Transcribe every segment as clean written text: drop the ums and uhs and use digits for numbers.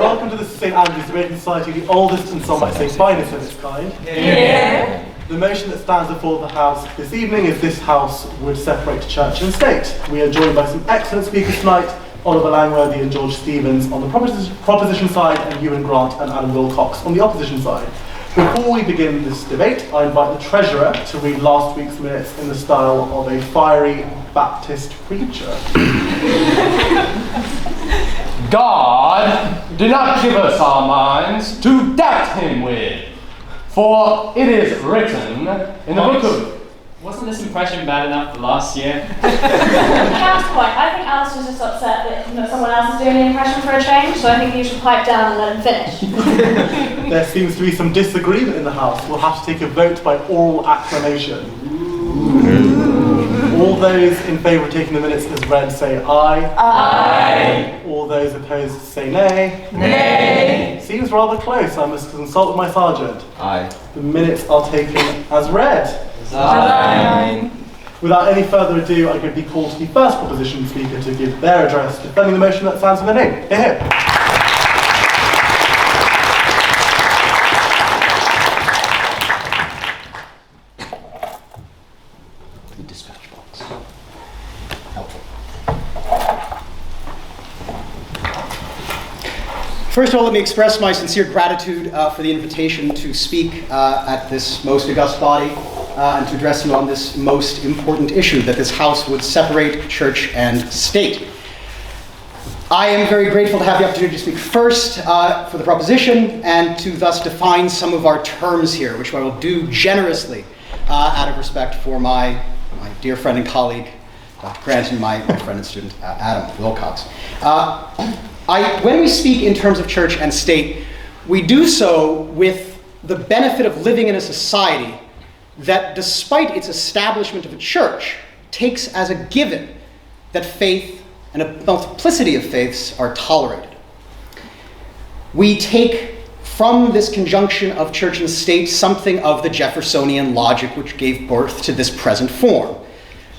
welcome to the St. Andrew's Debating Society, the oldest and some might say finest of its kind. Yeah. The motion that stands before the House this evening is this House would separate church and state. We are joined by some excellent speakers tonight, Oliver Langworthy and George Stevens on the proposition side, and Euan Grant and Adam Wilcox on the opposition side. Before we begin this debate, I invite the Treasurer to read last week's minutes in the style of a fiery Baptist preacher. God did not give us our minds to doubt him with, for it is written in the book of... Wasn't this impression bad enough for last year? Counterpoint. I think Alice was just upset that someone else is doing the impression for a change, so I think you should pipe down and let him finish. There seems to be some disagreement in the House. We'll have to take a vote by oral acclamation. All those in favour of taking the minutes as read say aye. Aye. All those opposed say nay. Nay. Seems rather close. I must consult with my sergeant. Aye. The minutes are taken as read. Aye. Without any further ado, I give the call to the first proposition speaker to give their address defending the motion that stands for their name. Hear, hear. The dispatch box. Helpful. First of all, let me express my sincere gratitude for the invitation to speak at this most august body and to address you on this most important issue, that this House would separate church and state. I am very grateful to have the opportunity to speak first for the proposition and to thus define some of our terms here, which I will do generously out of respect for my dear friend and colleague, Dr. Grant, and my friend and student, Adam Wilcox. When we speak in terms of church and state, we do so with the benefit of living in a society that, despite its establishment of a church, takes as a given that faith and a multiplicity of faiths are tolerated. We take from this conjunction of church and state something of the Jeffersonian logic which gave birth to this present form.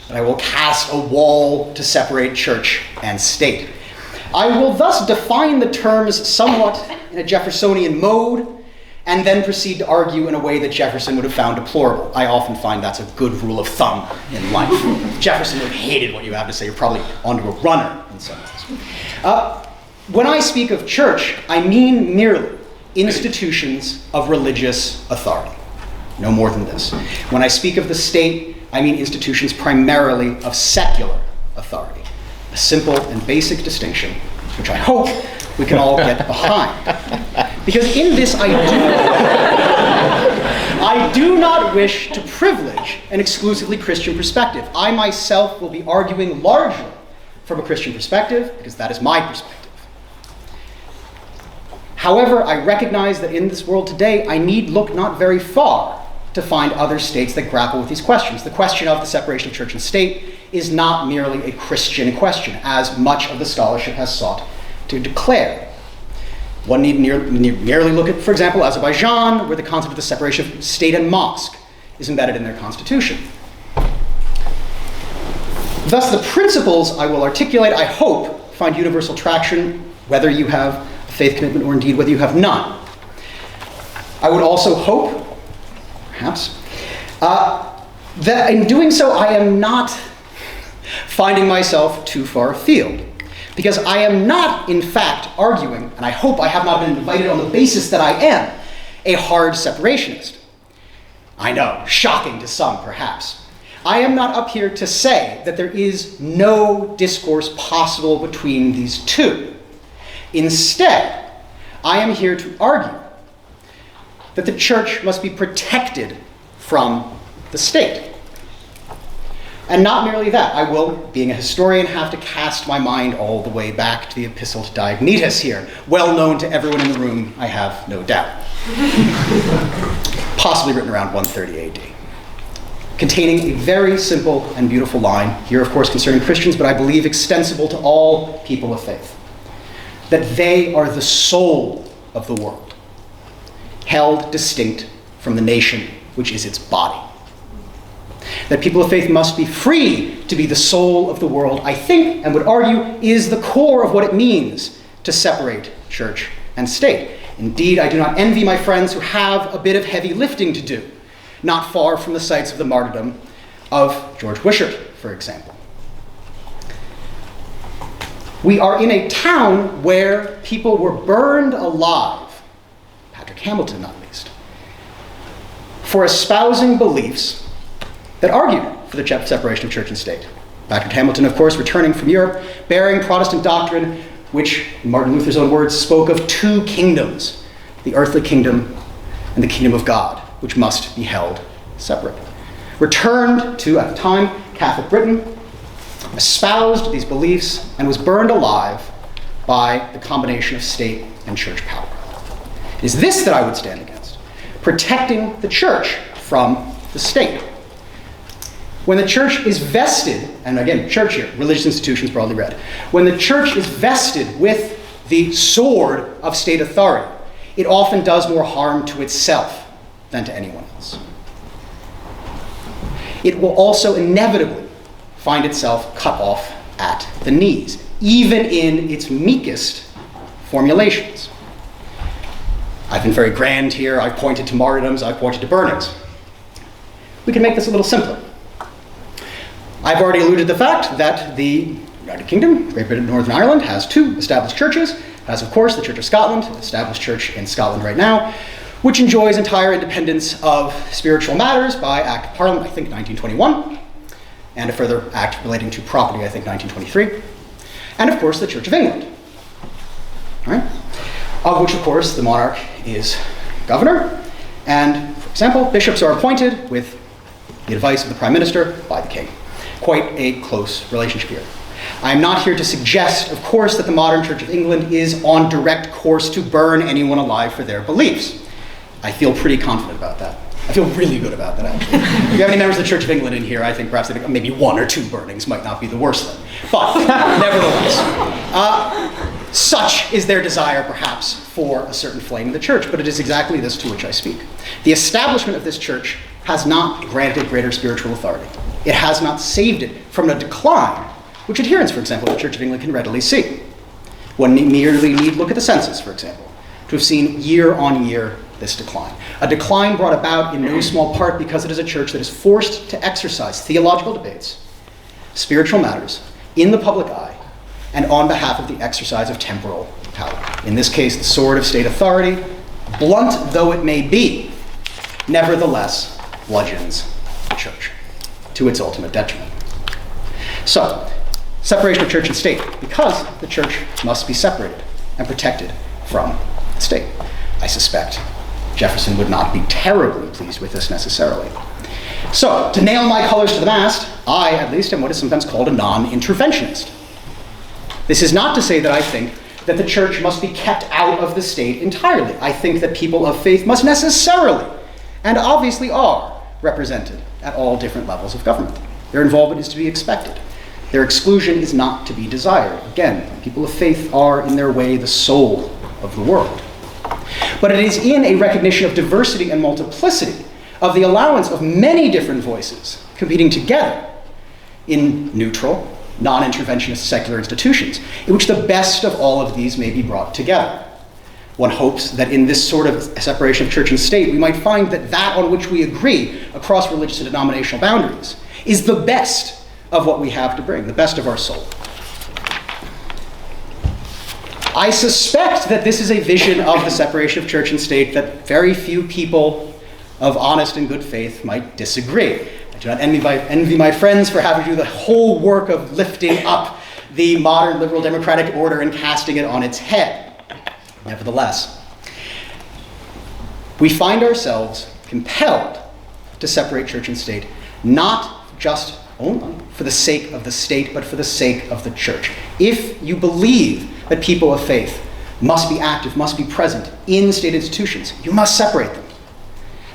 That I will cast a wall to separate church and state. I will thus define the terms somewhat in a Jeffersonian mode and then proceed to argue in a way that Jefferson would have found deplorable. I often find that's a good rule of thumb in life. Jefferson would have hated what you have to say. You're probably onto a runner in some ways. When I speak of church, I mean merely institutions of religious authority. No more than this. When I speak of the state, I mean institutions primarily of secular authority. A simple and basic distinction, which I hope we can all get behind. Because in this I do not wish to privilege an exclusively Christian perspective. I myself will be arguing largely from a Christian perspective, because that is my perspective. However, I recognize that in this world today, I need look not very far to find other states that grapple with these questions. The question of the separation of church and state is not merely a Christian question, as much of the scholarship has sought to declare. One need merely look at, for example, Azerbaijan, where the concept of the separation of state and mosque is embedded in their constitution. Thus, the principles I will articulate, I hope, find universal traction, whether you have a faith commitment or indeed whether you have none. I would also hope, perhaps, that in doing so I am not finding myself too far afield. Because I am not, in fact, arguing, and I hope I have not been invited on the basis that I am, a hard separationist. I know, shocking to some, perhaps. I am not up here to say that there is no discourse possible between these two. Instead, I am here to argue that the church must be protected from the state. And not merely that, I will, being a historian, have to cast my mind all the way back to the Epistle to Diognetus here, well known to everyone in the room, I have no doubt. Possibly written around 130 AD. Containing a very simple and beautiful line, here of course concerning Christians, but I believe extensible to all people of faith. That they are the soul of the world, held distinct from the nation which is its body. That people of faith must be free to be the soul of the world, I think, and would argue, is the core of what it means to separate church and state. Indeed, I do not envy my friends who have a bit of heavy lifting to do, not far from the sites of the martyrdom of George Wishart, for example. We are in a town where people were burned alive, Patrick Hamilton not least, for espousing beliefs that argued for the separation of church and state. Patrick Hamilton, of course, returning from Europe, bearing Protestant doctrine, which, in Martin Luther's own words, spoke of two kingdoms, the earthly kingdom and the kingdom of God, which must be held separate. Returned to, at the time, Catholic Britain, espoused these beliefs, and was burned alive by the combination of state and church power. It is this that I would stand against, protecting the church from the state. When the church is vested, and again, church here, religious institutions broadly read, when the church is vested with the sword of state authority, it often does more harm to itself than to anyone else. It will also inevitably find itself cut off at the knees, even in its meekest formulations. I've been very grand here. I've pointed to martyrdoms. I've pointed to burnings. We can make this a little simpler. I've already alluded to the fact that the United Kingdom, Great Britain, Northern Ireland, has two established churches. It has, of course, the Church of Scotland, an established church in Scotland right now, which enjoys entire independence of spiritual matters by Act of Parliament, I think 1921, and a further act relating to property, I think 1923. And, of course, the Church of England, all right? Of which, of course, the monarch is governor, and, for example, bishops are appointed with the advice of the Prime Minister by the King. Quite a close relationship here. I am not here to suggest, of course, that the modern Church of England is on direct course to burn anyone alive for their beliefs. I feel pretty confident about that. I feel really good about that, actually. If you have any members of the Church of England in here, I think perhaps maybe one or two burnings might not be the worst thing. But, nevertheless, such is their desire, perhaps, for a certain flame in the church, but it is exactly this to which I speak. The establishment of this church has not granted greater spiritual authority. It has not saved it from a decline, which adherents, for example, of the Church of England can readily see. One merely need look at the census, for example, to have seen year on year this decline. A decline brought about in no small part because it is a church that is forced to exercise theological debates, spiritual matters, in the public eye, and on behalf of the exercise of temporal power. In this case, the sword of state authority, blunt though it may be, nevertheless bludgeons the church to its ultimate detriment. So, separation of church and state, because the church must be separated and protected from the state. I suspect Jefferson would not be terribly pleased with this necessarily. So, to nail my colors to the mast, I, at least, am what is sometimes called a non-interventionist. This is not to say that I think that the church must be kept out of the state entirely. I think that people of faith must necessarily, and obviously are, represented at all different levels of government. Their involvement is to be expected. Their exclusion is not to be desired. Again, people of faith are, in their way, the soul of the world. But it is in a recognition of diversity and multiplicity, of the allowance of many different voices competing together in neutral, non-interventionist secular institutions, in which the best of all of these may be brought together. One hopes that in this sort of separation of church and state, we might find that that on which we agree across religious and denominational boundaries is the best of what we have to bring, the best of our soul. I suspect that this is a vision of the separation of church and state that very few people of honest and good faith might disagree. I do not envy my friends for having to do the whole work of lifting up the modern liberal democratic order and casting it on its head. Nevertheless, we find ourselves compelled to separate church and state, not just only for the sake of the state, but for the sake of the church. If you believe that people of faith must be active, must be present in state institutions, you must separate them.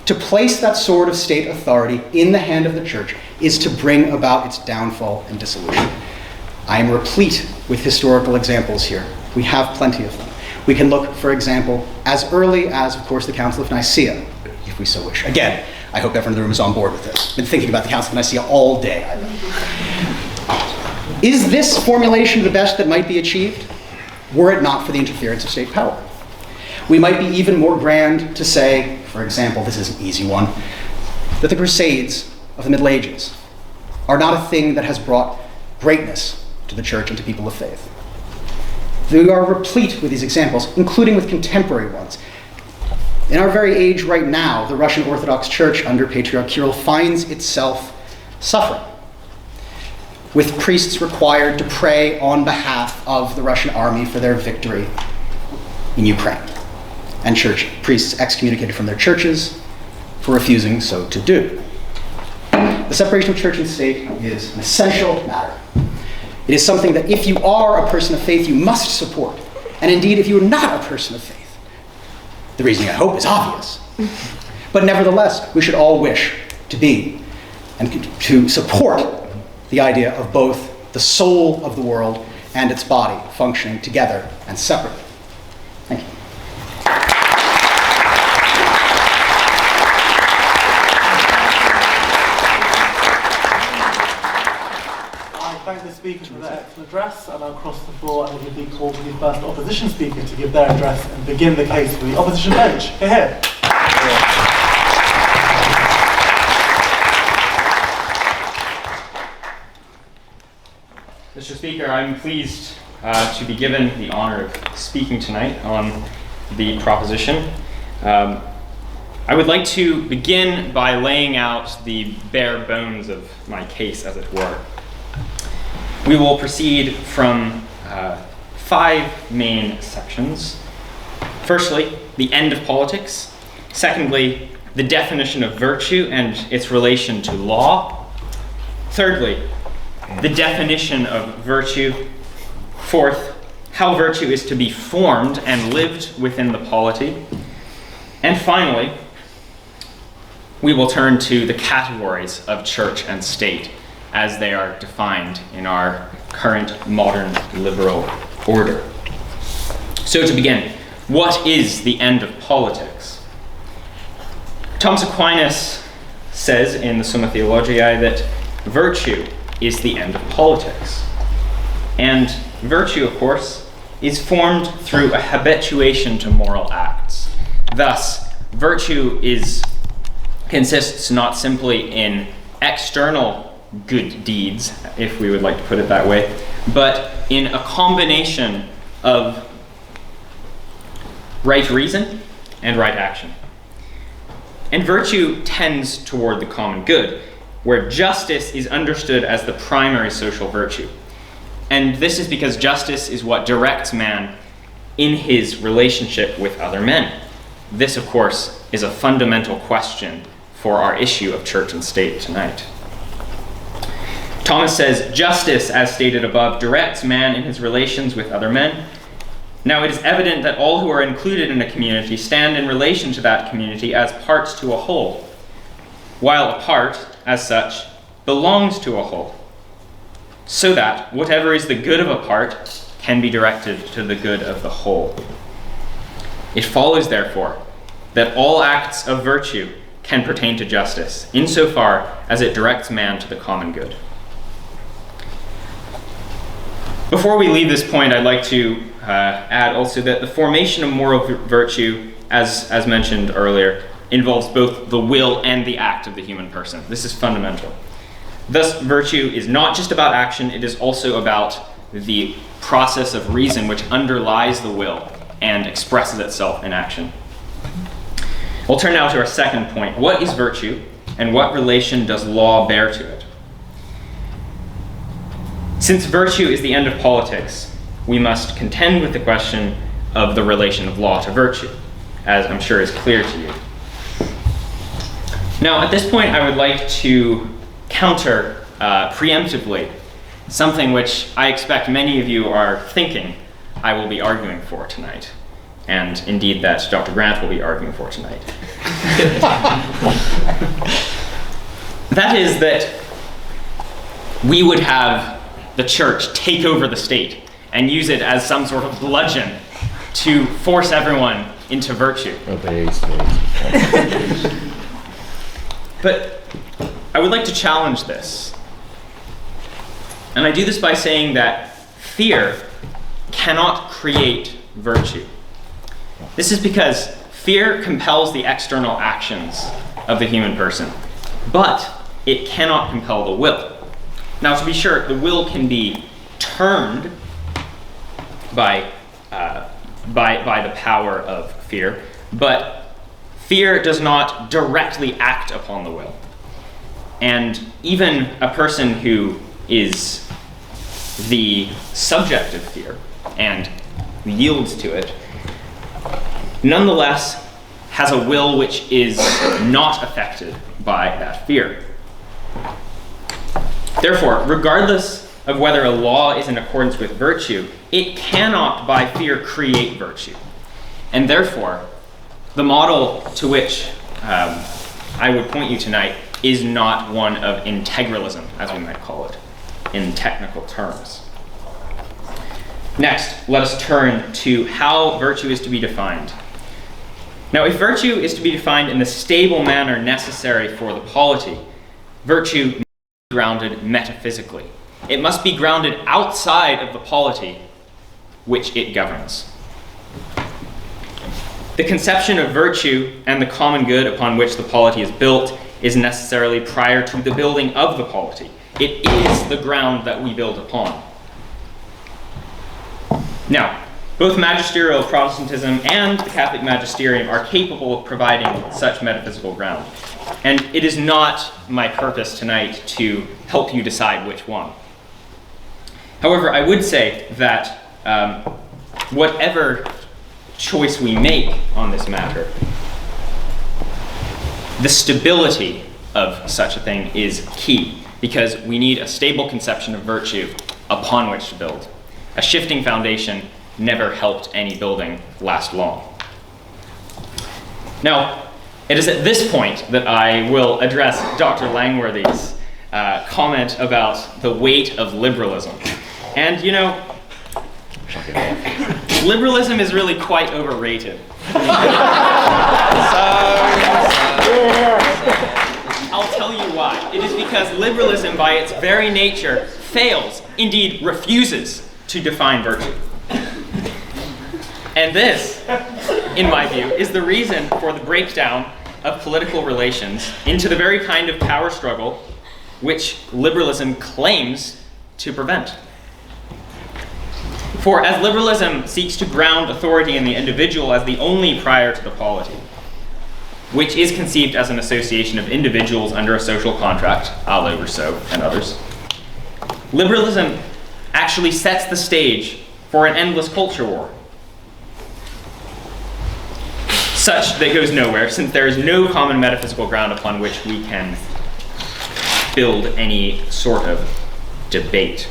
To place that sword of state authority in the hand of the church is to bring about its downfall and dissolution. I am replete with historical examples here. We have plenty of them. We can look, for example, as early as, of course, the Council of Nicaea, if we so wish. Again, I hope everyone in the room is on board with this. I've been thinking about the Council of Nicaea all day. Is this formulation the best that might be achieved, were it not for the interference of state power? We might be even more grand to say, for example, this is an easy one, that the Crusades of the Middle Ages are not a thing that has brought greatness to the church and to people of faith. We are replete with these examples, including with contemporary ones. In our very age right now, the Russian Orthodox Church under Patriarch Kirill finds itself suffering, with priests required to pray on behalf of the Russian army for their victory in Ukraine, and church priests excommunicated from their churches for refusing so to do. The separation of church and state is an essential matter. It is something that if you are a person of faith, you must support. And indeed, if you are not a person of faith, the reasoning, I hope, is obvious. But nevertheless, we should all wish to be and to support the idea of both the soul of the world and its body functioning together and separately. Thank you. I thank the speakers for their excellent address, and I'll cross the floor and give the call to the first opposition speaker to give their address and begin the case for the opposition bench. Hear, hear. Mr. Speaker, I'm pleased to be given the honor of speaking tonight on the proposition. I would like to begin by laying out the bare bones of my case, as it were. We will proceed from 5 main sections. Firstly, the end of politics. Secondly, the definition of virtue and its relation to law. Thirdly, the definition of virtue. Fourth, how virtue is to be formed and lived within the polity. And finally, we will turn to the categories of church and state as they are defined in our current modern liberal order. So to begin, what is the end of politics? Thomas Aquinas says in the Summa Theologiae that virtue is the end of politics. And virtue, of course, is formed through a habituation to moral acts. Thus, virtue consists not simply in external good deeds, if we would like to put it that way, but in a combination of right reason and right action. And virtue tends toward the common good, where justice is understood as the primary social virtue. And this is because justice is what directs man in his relationship with other men. This, of course, is a fundamental question for our issue of church and state tonight. Thomas says, justice, as stated above, directs man in his relations with other men. Now, it is evident that all who are included in a community stand in relation to that community as parts to a whole, while a part, as such, belongs to a whole, so that whatever is the good of a part can be directed to the good of the whole. It follows, therefore, that all acts of virtue can pertain to justice, insofar as it directs man to the common good. Before we leave this point, I'd like to add also that the formation of moral virtue, as mentioned earlier, involves both the will and the act of the human person. This is fundamental. Thus, virtue is not just about action, it is also about the process of reason which underlies the will and expresses itself in action. We'll turn now to our second point. What is virtue, and what relation does law bear to it? Since virtue is the end of politics, we must contend with the question of the relation of law to virtue, as I'm sure is clear to you. Now, at this point, I would like to counter preemptively something which I expect many of you are thinking I will be arguing for tonight, and indeed that Dr. Grant will be arguing for tonight. That is that we would have the church take over the state and use it as some sort of bludgeon to force everyone into virtue. But I would like to challenge this. And I do this by saying that fear cannot create virtue. This is because fear compels the external actions of the human person, but it cannot compel the will. Now, to be sure, the will can be turned by the power of fear, but fear does not directly act upon the will. And even a person who is the subject of fear and yields to it, nonetheless has a will which is not affected by that fear. Therefore, regardless of whether a law is in accordance with virtue, it cannot by fear create virtue. And therefore, the model to which I would point you tonight is not one of integralism, as we might call it, in technical terms. Next, let us turn to how virtue is to be defined. Now, if virtue is to be defined in the stable manner necessary for the polity, virtue must be grounded metaphysically. It must be grounded outside of the polity which it governs. The conception of virtue and the common good upon which the polity is built is necessarily prior to the building of the polity. It is the ground that we build upon. Now, both magisterial Protestantism and the Catholic magisterium are capable of providing such metaphysical ground. And it is not my purpose tonight to help you decide which one. However, I would say that whatever choice we make on this matter, the stability of such a thing is key, because we need a stable conception of virtue upon which to build. A shifting foundation never helped any building last long. Now, it is at this point that I will address Dr. Langworthy's comment about the weight of liberalism. And you know, liberalism is really quite overrated. I'll tell you why. It is because liberalism, by its very nature, fails, indeed refuses, to define virtue. And this, in my view, is the reason for the breakdown of political relations into the very kind of power struggle which liberalism claims to prevent. For as liberalism seeks to ground authority in the individual as the only prior to the polity, which is conceived as an association of individuals under a social contract, a la Rousseau and others, liberalism actually sets the stage for an endless culture war, such that goes nowhere, since there is no common metaphysical ground upon which we can build any sort of debate.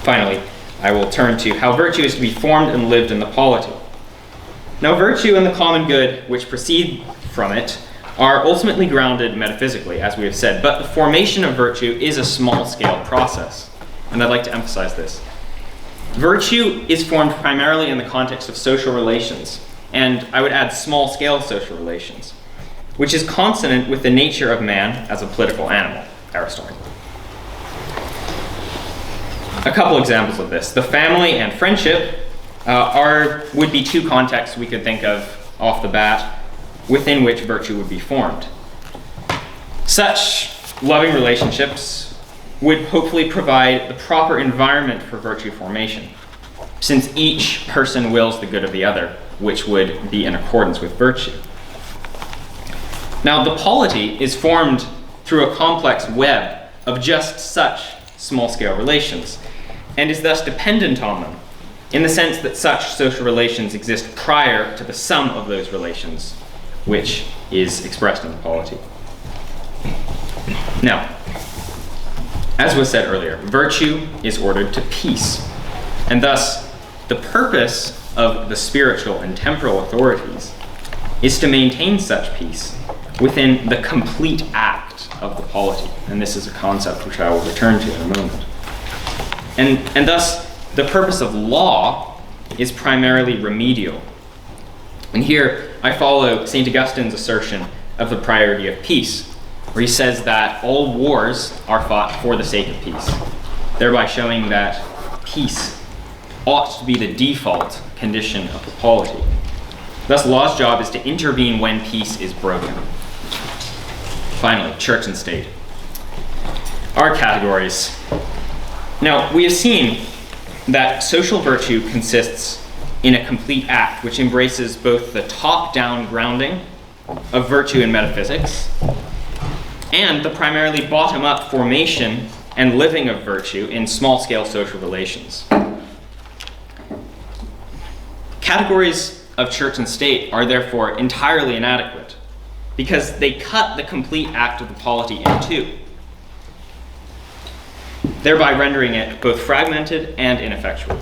Finally, I will turn to how virtue is to be formed and lived in the polity. Now, virtue and the common good which proceed from it are ultimately grounded metaphysically, as we have said, but the formation of virtue is a small-scale process, and I'd like to emphasize this. Virtue is formed primarily in the context of social relations, and I would add small-scale social relations, which is consonant with the nature of man as a political animal, Aristotle. A couple examples of this. The family and friendship would be two contexts we could think of off the bat within which virtue would be formed. Such loving relationships would hopefully provide the proper environment for virtue formation, since each person wills the good of the other, which would be in accordance with virtue. Now, the polity is formed through a complex web of just such small-scale relations, and is thus dependent on them, in the sense that such social relations exist prior to the sum of those relations, which is expressed in the polity. Now, as was said earlier, virtue is ordered to peace, and thus the purpose of the spiritual and temporal authorities is to maintain such peace within the complete act of the polity, and this is a concept which I will return to in a moment. And thus, the purpose of law is primarily remedial. And here I follow St. Augustine's assertion of the priority of peace, where he says that all wars are fought for the sake of peace, thereby showing that peace ought to be the default condition of the polity. Thus, law's job is to intervene when peace is broken. Finally, church and state. Our categories. Now, we have seen that social virtue consists in a complete act which embraces both the top-down grounding of virtue in metaphysics and the primarily bottom-up formation and living of virtue in small-scale social relations. Categories of church and state are therefore entirely inadequate because they cut the complete act of the polity in two, thereby rendering it both fragmented and ineffectual.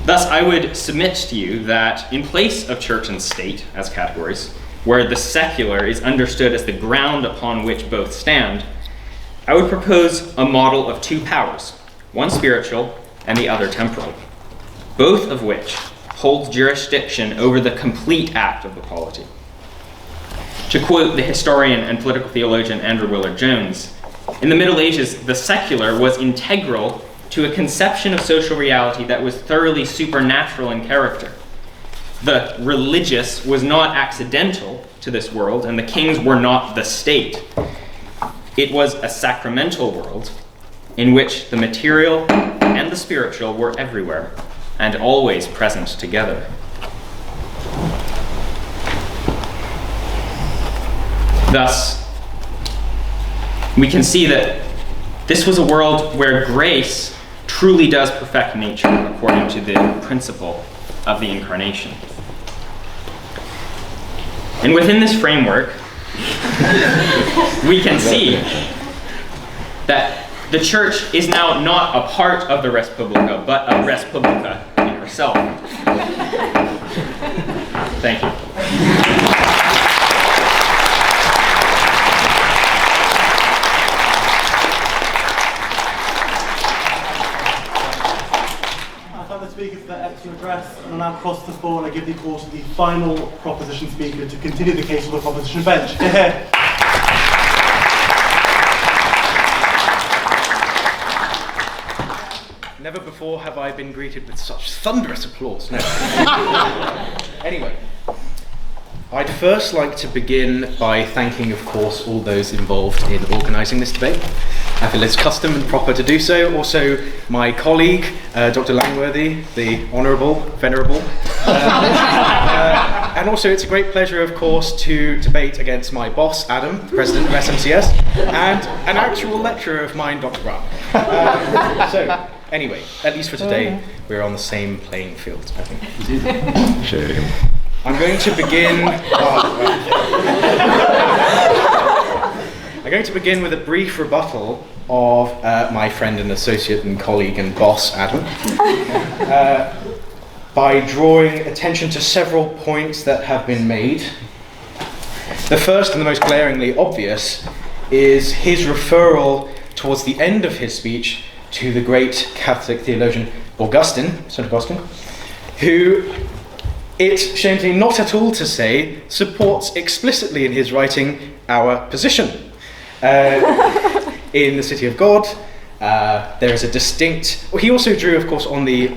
Thus, I would submit to you that in place of church and state as categories, where the secular is understood as the ground upon which both stand, I would propose a model of two powers, one spiritual and the other temporal, both of which hold jurisdiction over the complete act of the polity. To quote the historian and political theologian Andrew Willard Jones, in the Middle Ages, the secular was integral to a conception of social reality that was thoroughly supernatural in character. The religious was not accidental to this world, and the kings were not the state. It was a sacramental world in which the material and the spiritual were everywhere and always present together. Thus, we can see that this was a world where grace truly does perfect nature according to the principle of the incarnation. And within this framework, we can see that the church is now not a part of the Res Publica, but a Res Publica in herself. Thank you. Speakers for their excellent address, and I'll now cross the floor and I give the call to the final proposition speaker to continue the case of the proposition bench. Here. Never before have I been greeted with such thunderous applause. No. Anyway, I'd first like to begin by thanking, of course, all those involved in organising this debate. I feel it's custom and proper to do so. Also, my colleague, Dr. Langworthy, the Honourable, Venerable. And also, it's a great pleasure, of course, to debate against my boss, Adam, the President of SMCS, and an actual lecturer of mine, Dr. Grant. So, anyway, at least for today, we're on the same playing field, I think. Sure. I'm going to begin... I'm going to begin with a brief rebuttal of my friend and associate and colleague and boss, Adam, by drawing attention to several points that have been made. The first and the most glaringly obvious is his referral towards the end of his speech to the great Catholic theologian Augustine, St. Augustine, who, it's shamefully not at all to say, supports explicitly in his writing our position. In the City of God, there is a distinct... Well, he also drew, of course, on the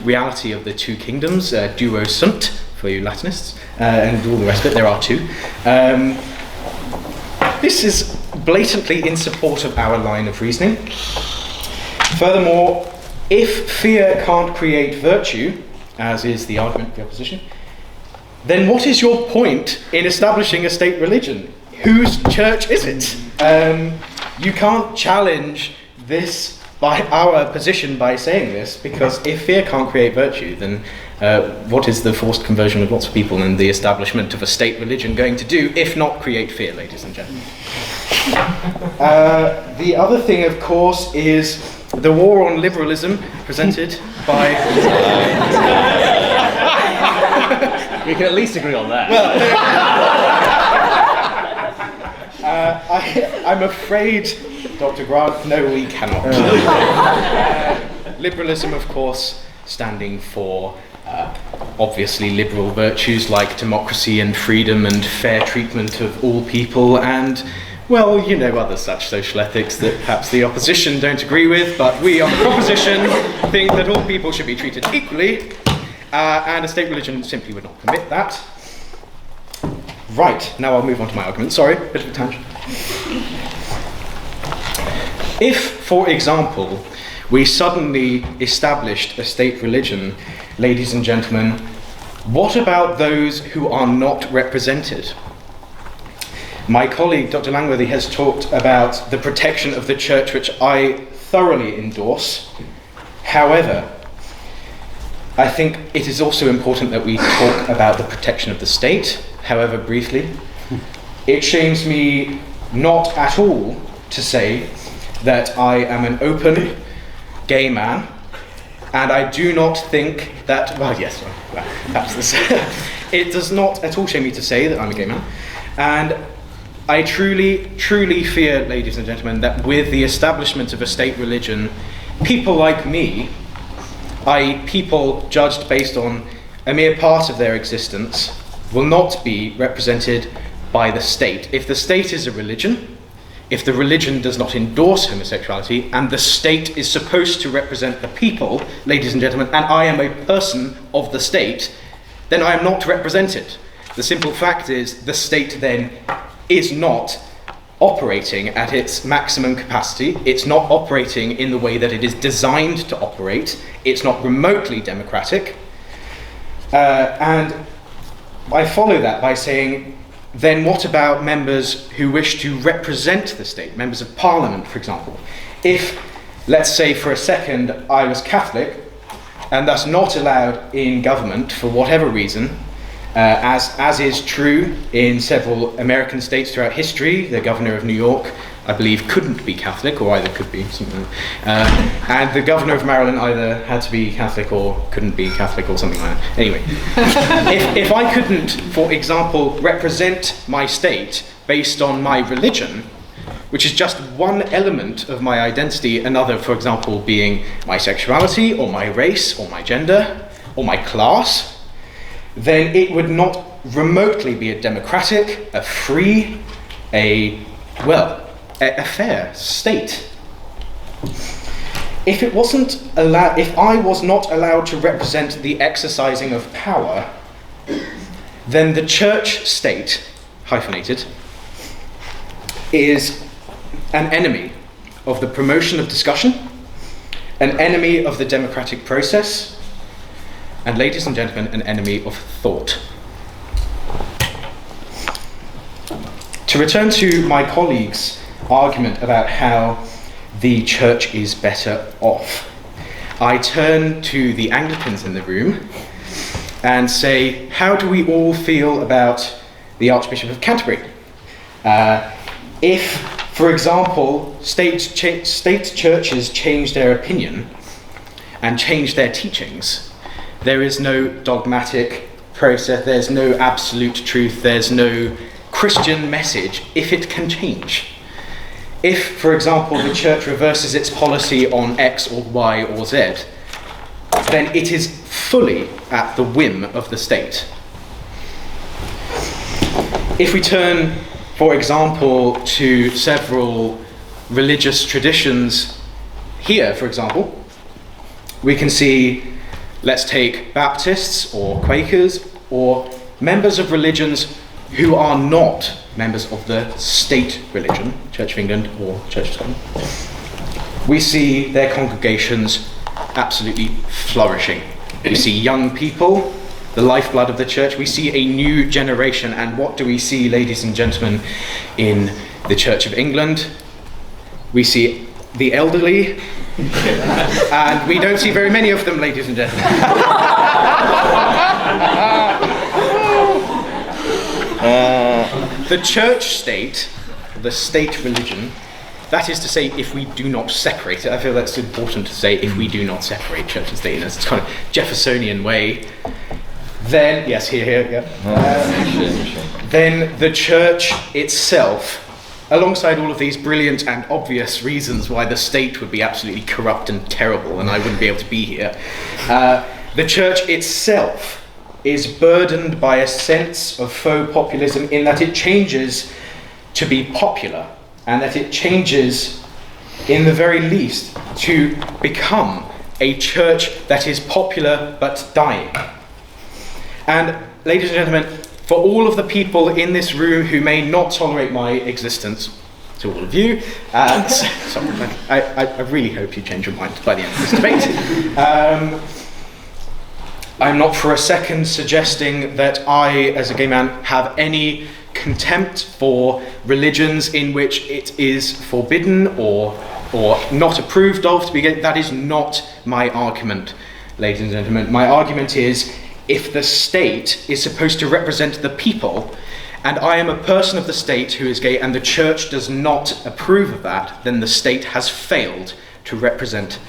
reality of the two kingdoms, duo sunt, for you Latinists, and all the rest of it, there are two. This is blatantly in support of our line of reasoning. Furthermore, if fear can't create virtue, as is the argument of the opposition, then what is your point in establishing a state religion? Whose church is it? You can't challenge this by our position by saying this, because if fear can't create virtue, then what is the forced conversion of lots of people and the establishment of a state religion going to do, if not create fear, ladies and gentlemen? The other thing, of course, is the war on liberalism presented by... We can at least agree on that. I'm afraid, Dr. Grant, no, we cannot. Liberalism, of course, standing for obviously liberal virtues like democracy and freedom and fair treatment of all people, and Well, you know, other such social ethics that perhaps the opposition don't agree with, but we on the proposition think that all people should be treated equally, and a state religion simply would not permit that. Right, now I'll move on to my argument. Sorry, bit of a tangent. If, for example, we suddenly established a state religion, ladies and gentlemen, what about those who are not represented? My colleague, Dr. Langworthy, has talked about the protection of the church, which I thoroughly endorse. However, I think it is also important that we talk about the protection of the state, however briefly. It shames me not at all to say that I am an open gay man, and I do not think that, well, yes, well, perhaps this, it does not at all shame me to say that I'm a gay man, and I truly, truly fear, ladies and gentlemen, that with the establishment of a state religion, people like me, i.e. people judged based on a mere part of their existence, will not be represented by the state. If the state is a religion, if the religion does not endorse homosexuality, and the state is supposed to represent the people, ladies and gentlemen, and I am a person of the state, then I am not represented. The simple fact is, the state then is not operating at its maximum capacity. It's not operating in the way that it is designed to operate. It's not remotely democratic. And I follow that by saying, then what about members who wish to represent the state, members of parliament, for example? If, let's say for a second, I was Catholic, and thus not allowed in government for whatever reason, as is true in several American states throughout history. The governor of New York, I believe, couldn't be Catholic, or either could be, something like that. And the governor of Maryland either had to be Catholic or couldn't be Catholic, or something like that. Anyway, if I couldn't, for example, represent my state based on my religion, which is just one element of my identity, another, for example, being my sexuality, or my race, or my gender, or my class, then it would not remotely be a democratic, a free, a fair state. If I was not allowed to represent the exercising of power, then the church state, hyphenated, is an enemy of the promotion of discussion, an enemy of the democratic process, and, ladies and gentlemen, an enemy of thought. To return to my colleague's argument about how the church is better off, I turn to the Anglicans in the room and say, how do we all feel about the Archbishop of Canterbury? If, for example, state churches change their opinion and change their teachings, there is no dogmatic process, there's no absolute truth, there's no Christian message if it can change. If, for example, the church reverses its policy on X or Y or Z, then it is fully at the whim of the state. If we turn, for example, to several religious traditions here, for example, we can see, let's take Baptists or Quakers or members of religions who are not members of the state religion, Church of England or Church of Scotland. We see their congregations absolutely flourishing. We see young people, the lifeblood of the church. We see a new generation. And what do we see, ladies and gentlemen, in the Church of England? We see the elderly, and we don't see very many of them, ladies and gentlemen. The church state, the state religion, that is to say, if we do not separate it, I feel that's important to say, if we do not separate church and state in this kind of Jeffersonian way, then, yes, here, yeah. Then the church itself, alongside all of these brilliant and obvious reasons why the state would be absolutely corrupt and terrible and I wouldn't be able to be here, the church itself is burdened by a sense of faux populism in that it changes to be popular and that it changes, in the very least, to become a church that is popular but dying. And, ladies and gentlemen, for all of the people in this room who may not tolerate my existence, to all of you, sorry, I really hope you change your mind by the end of this debate. I'm not for a second suggesting that I, as a gay man, have any contempt for religions in which it is forbidden or not approved of to be gay. That is not my argument, ladies and gentlemen. My argument is, if the state is supposed to represent the people, and I am a person of the state who is gay, and the church does not approve of that, then the state has failed to represent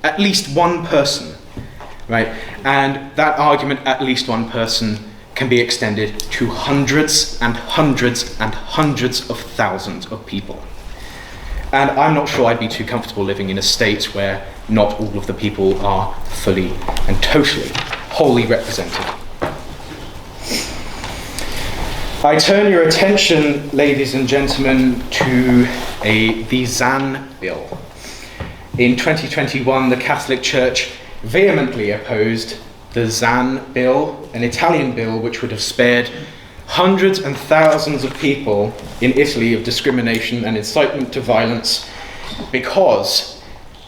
at least one person, right? And that argument, at least one person, can be extended to hundreds and hundreds and hundreds of thousands of people. And I'm not sure I'd be too comfortable living in a state where not all of the people are fully and totally, wholly represented. I turn your attention, ladies and gentlemen, to the Zan Bill. In 2021, the Catholic Church vehemently opposed the Zan Bill, an Italian bill which would have spared hundreds and thousands of people in Italy of discrimination and incitement to violence because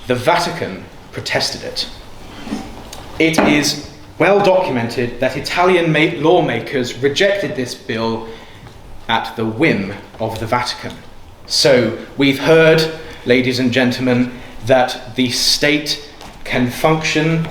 the Vatican protested it. It is well documented that Italian lawmakers rejected this bill at the whim of the Vatican. So we've heard, ladies and gentlemen, that the state can function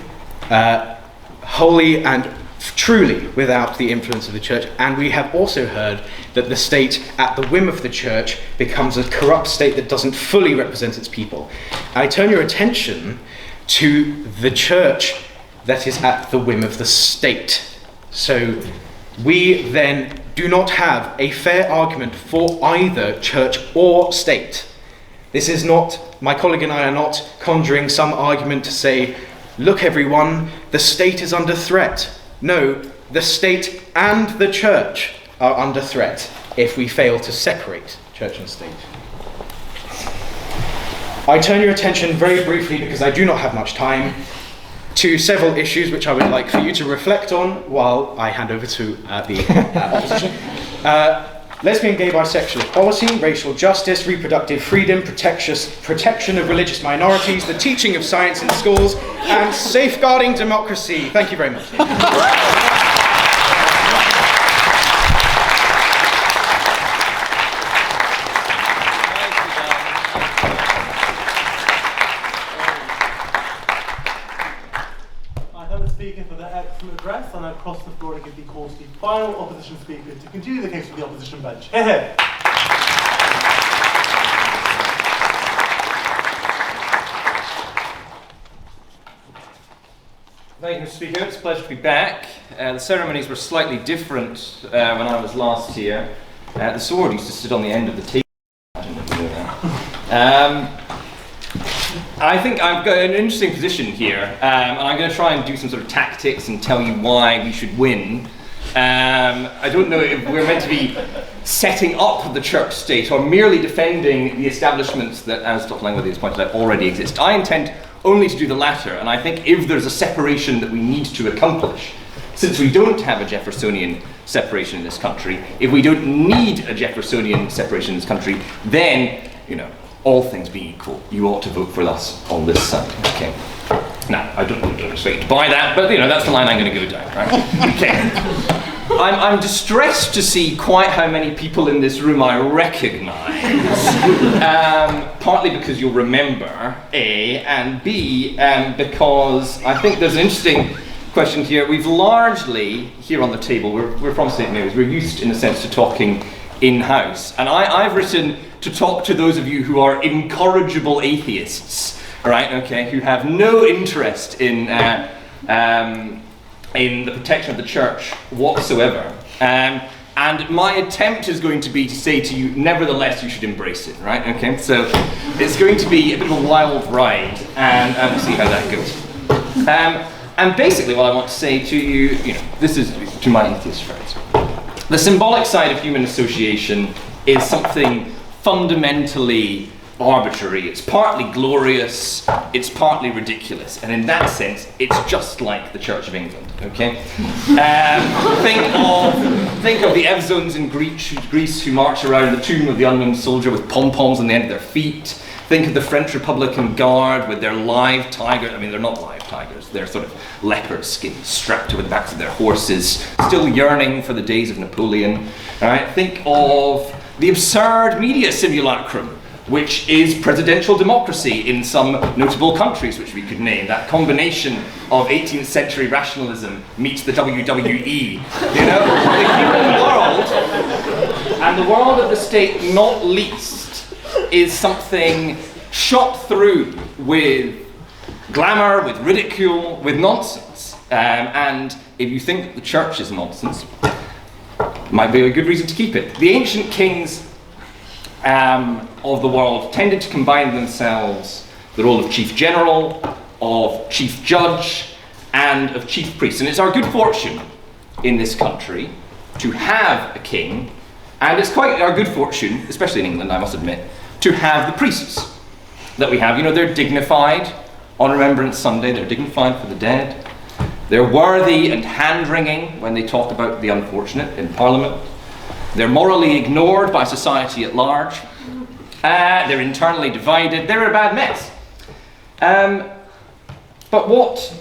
wholly and truly without the influence of the church, and we have also heard that the state, at the whim of the church, becomes a corrupt state that doesn't fully represent its people. I turn your attention to the church that is at the whim of the state. So we then do not have a fair argument for either church or state. This is not, my colleague and I are not conjuring some argument to say, look everyone, the state is under threat. No, the state and the church are under threat if we fail to separate church and state. I turn your attention very briefly, because I do not have much time, to several issues which I would like for you to reflect on while I hand over to the opposition. Lesbian, gay, bisexual equality, racial justice, reproductive freedom, protection of religious minorities, the teaching of science in schools, and safeguarding democracy. Thank you very much. Address, and I cross the floor to give the call to the final opposition speaker to continue the case for the opposition bench. Hear, hear. Thank you, Mr. Speaker. It's a pleasure to be back. The ceremonies were slightly different when I was last here. The sword used to sit on the end of the table. I don't know if you know that. I think I've got an interesting position here, and I'm going to try and do some sort of tactics and tell you why we should win. I don't know if we're meant to be setting up the church state or merely defending the establishments that, as Dr. Langworthy has pointed out, already exist. I intend only to do the latter, and I think if there's a separation that we need to accomplish, since we don't have a Jeffersonian separation in this country, if we don't need a Jeffersonian separation in this country, then, you know, all things being equal, you ought to vote for us on this side. Okay. Now, I don't expect you to buy that, but you know, that's the line I'm going to go down, right? Okay. I'm distressed to see quite how many people in this room I recognise. Partly because you'll remember, A, and B, because I think there's an interesting question here. We've largely, here on the table, we're from St. Mary's, we're used in a sense to talking in-house. And I've written to talk to those of you who are incorrigible atheists, right? Okay, who have no interest in the protection of the church whatsoever. And my attempt is going to be to say to you, nevertheless, you should embrace it, right? Okay, so it's going to be a bit of a wild ride, and we'll see how that goes. And basically, what I want to say to you, you know, this is to my atheist friends. The symbolic side of human association is something fundamentally arbitrary. It's partly glorious, it's partly ridiculous, and in that sense, it's just like the Church of England. Okay, think of the Evzones in Greece who march around the tomb of the unknown soldier with pom-poms on the end of their feet. Think of the French Republican Guard with their live tigers. I mean, they're not live tigers. They're sort of leopard skins strapped over the backs of their horses, still yearning for the days of Napoleon. All right. Think of the absurd media simulacrum, which is presidential democracy in some notable countries which we could name. That combination of 18th century rationalism meets the WWE. You know, the human world and the world of the state, not least, is something shot through with glamour, with ridicule, with nonsense. And if you think that the church is nonsense, might be a good reason to keep it. The ancient kings of the world tended to combine themselves the role of chief general, of chief judge, and of chief priest. And it's our good fortune in this country to have a king, and it's quite our good fortune, especially in England, I must admit, to have the priests that we have. You know, they're dignified on Remembrance Sunday, they're dignified for the dead, they're worthy and hand-wringing when they talk about the unfortunate in Parliament. They're morally ignored by society at large. They're internally divided. They're a bad mess. But what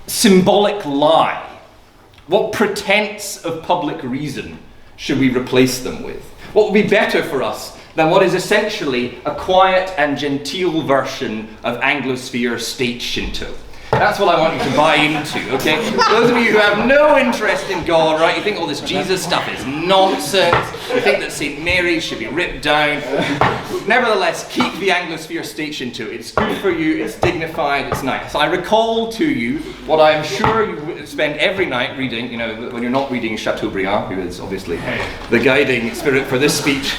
symbolic lie, what pretense of public reason should we replace them with? What would be better for us than what is essentially a quiet and genteel version of Anglosphere state Shinto? That's what I want you to buy into, okay? Those of you who have no interest in God, right, you think all this Jesus stuff is nonsense, you think that St. Mary should be ripped down. Nevertheless, keep the Anglosphere state Shinto. It's good for you, it's dignified, it's nice. I recall to you what I am sure you spend every night reading, you know, when you're not reading Chateaubriand, who is obviously the guiding spirit for this speech.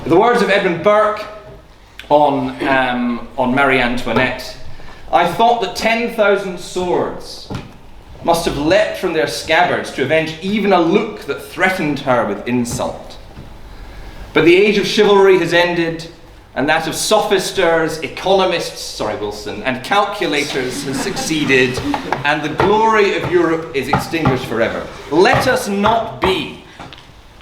The words of Edmund Burke on Marie Antoinette. I thought that 10,000 swords must have leapt from their scabbards to avenge even a look that threatened her with insult. But the age of chivalry has ended, and that of sophisters, economists, and calculators has succeeded, and the glory of Europe is extinguished forever. Let us not be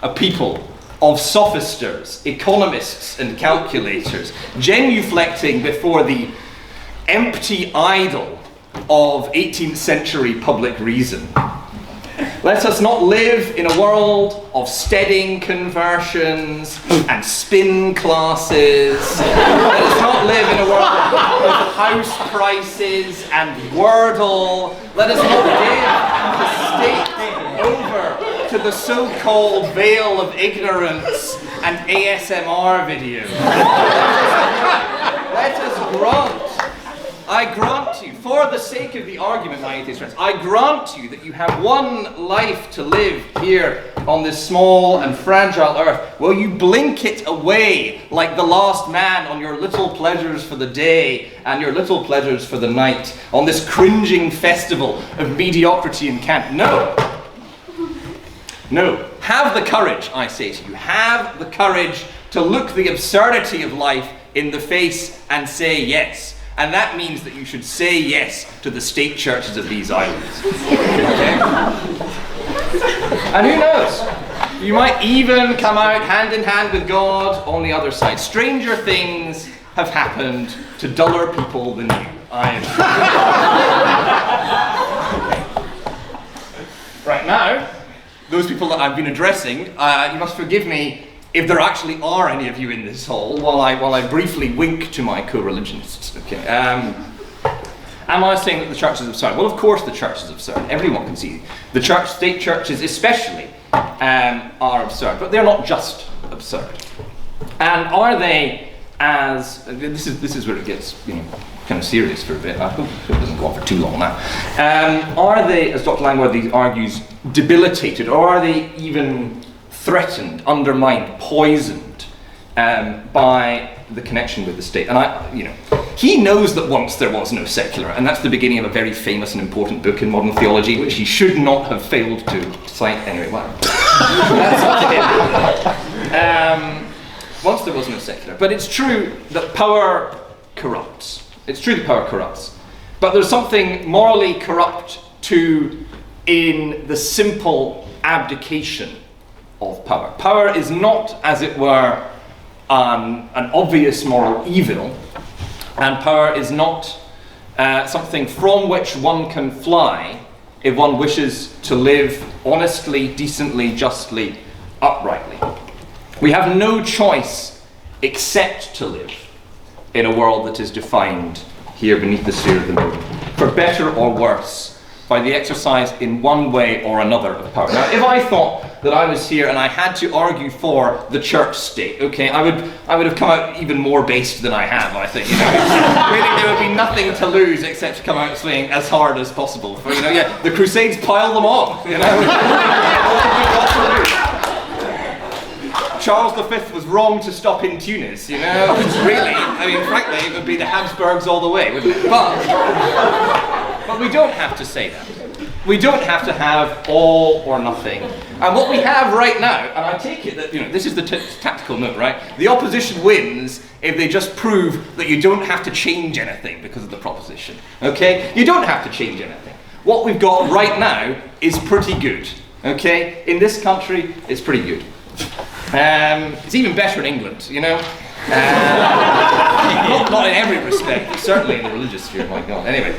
a people of sophisters, economists, and calculators, genuflecting before the empty idol of 18th century public reason. Let us not live in a world of steading conversions and spin classes. Let us not live in a world of house prices and Wordle. Let us not give the state over to the so-called veil of ignorance and ASMR videos. Let us grant, I grant you, for the sake of the argument, my atheist friends, I grant you that you have one life to live here on this small and fragile earth. Will you blink it away like the last man on your little pleasures for the day and your little pleasures for the night, on this cringing festival of mediocrity and cant? No. No. Have the courage, I say to you, have the courage to look the absurdity of life in the face and say yes. And that means that you should say yes to the state churches of these islands. Okay? And who knows? You might even come out hand in hand with God on the other side. Stranger things have happened to duller people than you. Right now, those people that I've been addressing, you must forgive me if there actually are any of you in this hall, while I briefly wink to my co-religionists. Okay. Am I saying that the church is absurd? Well, of course the church is absurd. Everyone can see the church, state churches especially, are absurd. But they're not just absurd. And are they as this is where it gets kind of serious for a bit. I hope it doesn't go on for too long now. Are they, as Dr. Langworthy argues, debilitated, or are they even threatened, undermined, poisoned by the connection with the state? And he knows that once there was no secular, and that's the beginning of a very famous and important book in modern theology, which he should not have failed to cite. Anyway, well, that's up to him. Once there was no secular. But it's true that power corrupts. It's true that power corrupts. But there's something morally corrupt too in the simple abdication of power. Power is not, as it were, an obvious moral evil, and power is not something from which one can fly if one wishes to live honestly, decently, justly, uprightly. We have no choice except to live in a world that is defined here beneath the sphere of the moon, for better or worse, by the exercise in one way or another of power. Now, if I thought that I was here and I had to argue for the church state, okay, I would have come out even more based than I have, I think. You know, really, there would be nothing to lose except to come out swinging as hard as possible. For, you know, yeah, the Crusades pile them on, you know. What have we got to lose? Charles V was wrong to stop in Tunis, you know. Really, I mean, frankly, it would be the Habsburgs all the way, wouldn't it? But we don't have to say that. We don't have to have all or nothing. And what we have right now, and I take it that, you know, this is the tactical note, right? The opposition wins if they just prove that you don't have to change anything because of the proposition. Okay? You don't have to change anything. What we've got right now is pretty good. Okay? In this country, it's pretty good. It's even better in England, you know? Not in every respect, but certainly in the religious sphere, my God. Anyway.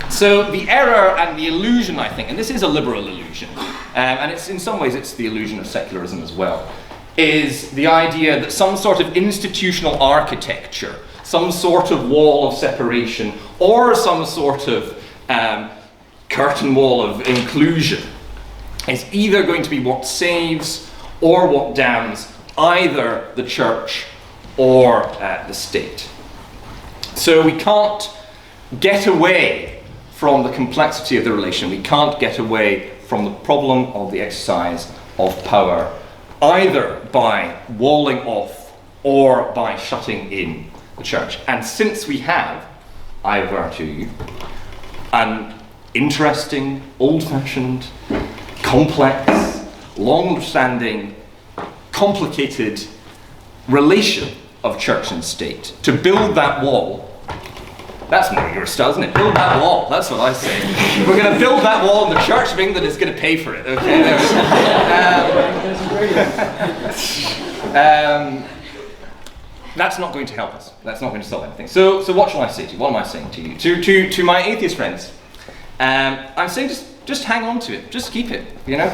So the error and the illusion, I think, and this is a liberal illusion, and it's in some ways it's the illusion of secularism as well, is the idea that some sort of institutional architecture, some sort of wall of separation, or some sort of curtain wall of inclusion is either going to be what saves or what damns either the church or the state. So we can't get away from the complexity of the relation. We can't get away from the problem of the exercise of power, either by walling off or by shutting in the church. And since we have, I aver to you, an interesting, old-fashioned, complex, long-standing, complicated relation of church and state, to build that wall. That's more your style, isn't it? Build that wall. That's what I say. We're going to build that wall, and the Church of England is going to pay for it. Okay. That's not going to help us. That's not going to solve anything. So what shall I say to you? What am I saying to you? To my atheist friends, I'm saying just hang on to it. Just keep it. You know,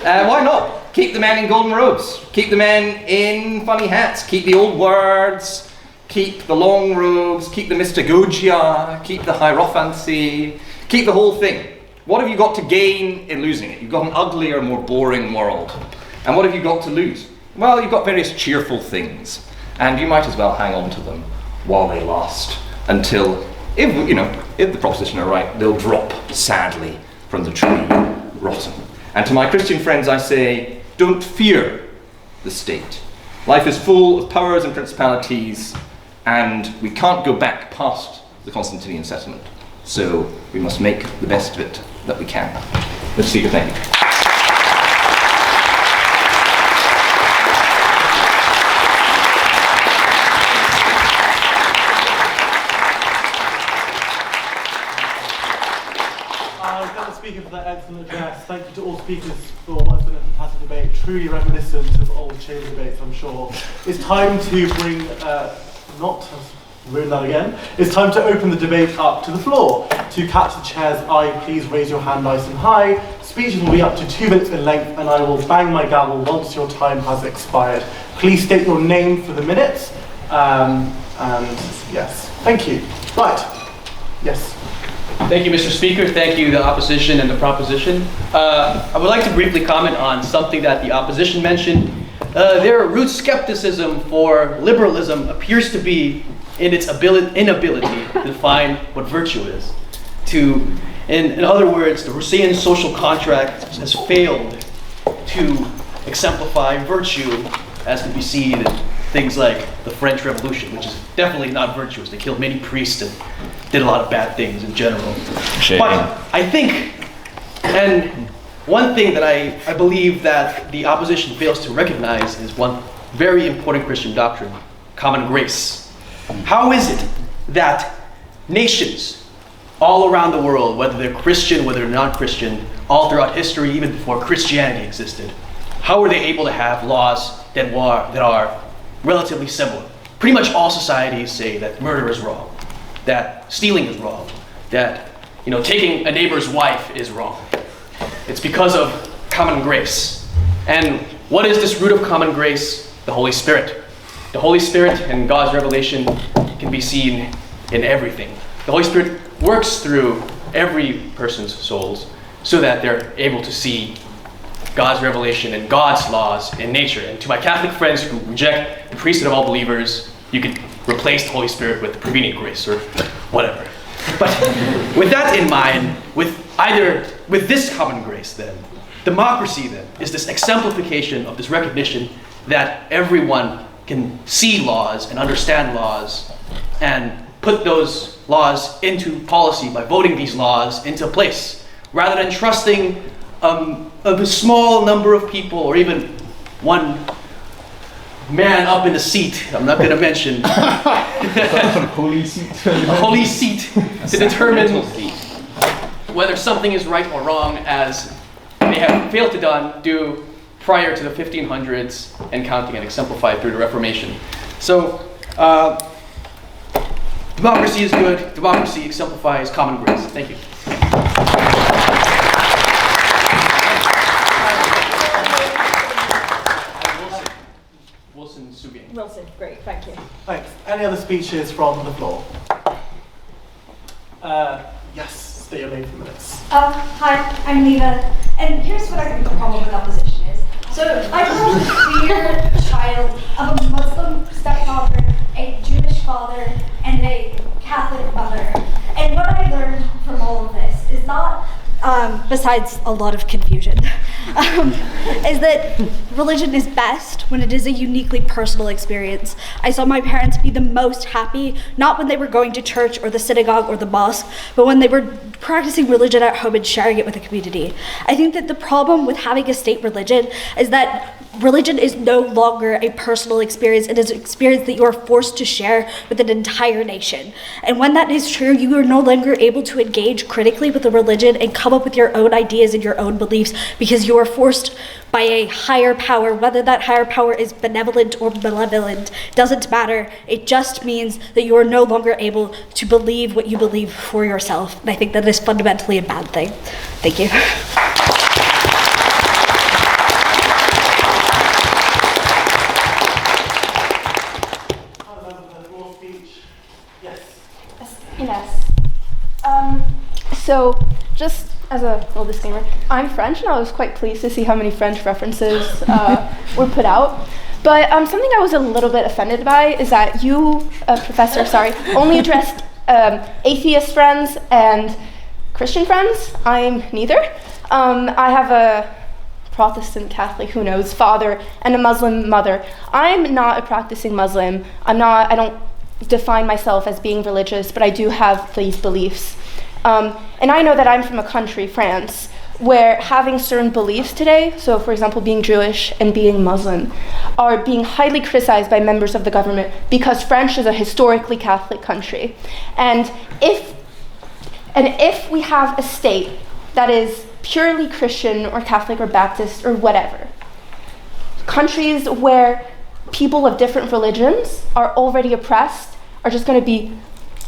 why not? Keep the men in golden robes. Keep the men in funny hats. Keep the old words. Keep the long robes, keep the mystagogia, keep the hierophancy, keep the whole thing. What have you got to gain in losing it? You've got an uglier, more boring world. And what have you got to lose? Well, you've got various cheerful things, and you might as well hang on to them while they last, until, if the proposition are right, they'll drop sadly from the tree, rotten. And to my Christian friends I say, don't fear the state. Life is full of powers and principalities, and we can't go back past the Constantinian settlement. So we must make the best of it that we can. Mr. Speaker, thank you. Thank the Speaker for that excellent address. Thank you to all speakers for what has been a fantastic debate, truly reminiscent of old chamber debates, I'm sure. It's time to bring, not to ruin that again, it's time to open the debate up to the floor. To catch the chair's eye, please raise your hand nice and high. Speeches will be up to 2 minutes in length, and I will bang my gavel once your time has expired. Please state your name for the minutes, and yes, thank you. Right, yes. Thank you, Mr. Speaker. Thank you, the opposition and the proposition. I would like to briefly comment on something that the opposition mentioned. Their root skepticism for liberalism appears to be in its inability to define what virtue is. In other words, the Rousseauian social contract has failed to exemplify virtue as can be seen in things like the French Revolution, which is definitely not virtuous. They killed many priests and did a lot of bad things in general. Shame. But I think, and one thing that I believe that the opposition fails to recognize is one very important Christian doctrine, common grace. How is it that nations all around the world, whether they're Christian, whether they're non-Christian, all throughout history, even before Christianity existed, how were they able to have laws that are relatively similar? Pretty much all societies say that murder is wrong, that stealing is wrong, that taking a neighbor's wife is wrong. It's because of common grace. And what is this root of common grace? The Holy Spirit. The Holy Spirit and God's revelation can be seen in everything. The Holy Spirit works through every person's souls so that they're able to see God's revelation and God's laws in nature. And to my Catholic friends who reject the priesthood of all believers, you can replace the Holy Spirit with prevenient grace or whatever. But with that in mind, with this common grace then, democracy then is this exemplification of this recognition that everyone can see laws and understand laws and put those laws into policy by voting these laws into place, rather than trusting a small number of people or even one man up in the seat, I'm not going to mention, a holy seat to determine whether something is right or wrong, as they have failed to do prior to the 1500s and counting, and exemplified through the Reformation. So, democracy is good. Democracy exemplifies common grace. Thank you. Wilson, great, thank you. Thanks. Any other speeches from the floor? Yes, stay your name for minutes. Hi, I'm Neva, and here's what I think the problem with opposition is. So, I'm a queer child of a Muslim stepfather, a Jewish father, and a Catholic mother. And what I learned from all of this is not, besides a lot of confusion, is that religion is best when it is a uniquely personal experience. I saw my parents be the most happy, not when they were going to church or the synagogue or the mosque, but when they were practicing religion at home and sharing it with the community. I think that the problem with having a state religion is that religion is no longer a personal experience. It is an experience that you are forced to share with an entire nation. And when that is true, you are no longer able to engage critically with the religion and come up with your own ideas and your own beliefs, because you are forced by a higher power. Whether that higher power is benevolent or malevolent doesn't matter. It just means that you are no longer able to believe what you believe for yourself. And I think that is fundamentally a bad thing. Thank you. Yes. So, just as a little disclaimer, I'm French, and I was quite pleased to see how many French references were put out. But something I was a little bit offended by is that you, Professor, only addressed atheist friends and Christian friends. I'm neither. I have a Protestant, Catholic, who knows, father, and a Muslim mother. I'm not a practicing Muslim. I don't define myself as being religious, but I do have these beliefs. And I know that I'm from a country, France, where having certain beliefs today, so for example being Jewish and being Muslim, are being highly criticized by members of the government because French is a historically Catholic country. And if we have a state that is purely Christian or Catholic or Baptist or whatever, countries where people of different religions are already oppressed are just going to be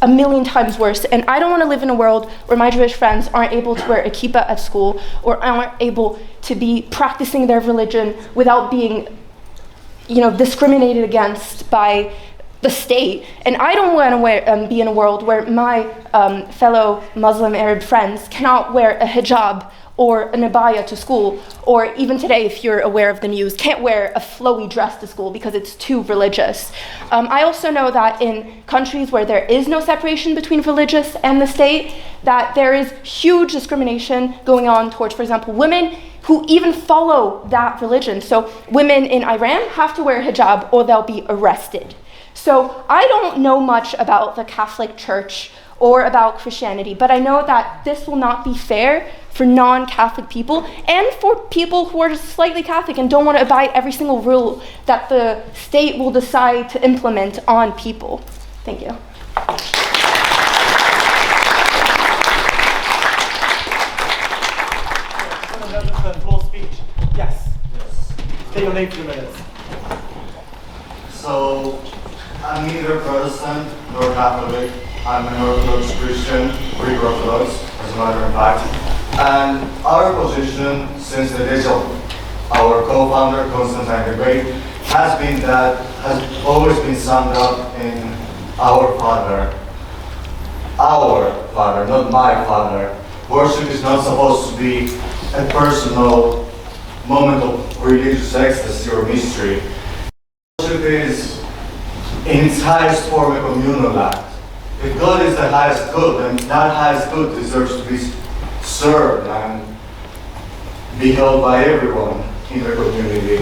a million times worse. And I don't want to live in a world where my Jewish friends aren't able to wear a kippah at school or aren't able to be practicing their religion without being, discriminated against by the state. And I don't want to be in a world where my fellow Muslim Arab friends cannot wear a hijab or an abaya to school, or even today, if you're aware of the news, can't wear a flowy dress to school because it's too religious. I also know that in countries where there is no separation between religious and the state, that there is huge discrimination going on towards, for example, women who even follow that religion. So women in Iran have to wear a hijab or they'll be arrested. So I don't know much about the Catholic Church or about Christianity. But I know that this will not be fair for non-Catholic people and for people who are just slightly Catholic and don't want to abide every single rule that the state will decide to implement on people. Thank you. The floor speech. Yes. State your name for the minutes. So, I'm neither Protestant nor Catholic. I'm an Orthodox Christian, Greek Orthodox, as a matter of fact. And our position since the days of our co-founder, Constantine the Great, has always been summed up in our Father. Our Father, not my Father. Worship is not supposed to be a personal moment of religious ecstasy or mystery. Worship is, in its highest form, a communal act. If God is the highest good, then that highest good deserves to be served and be held by everyone in the community,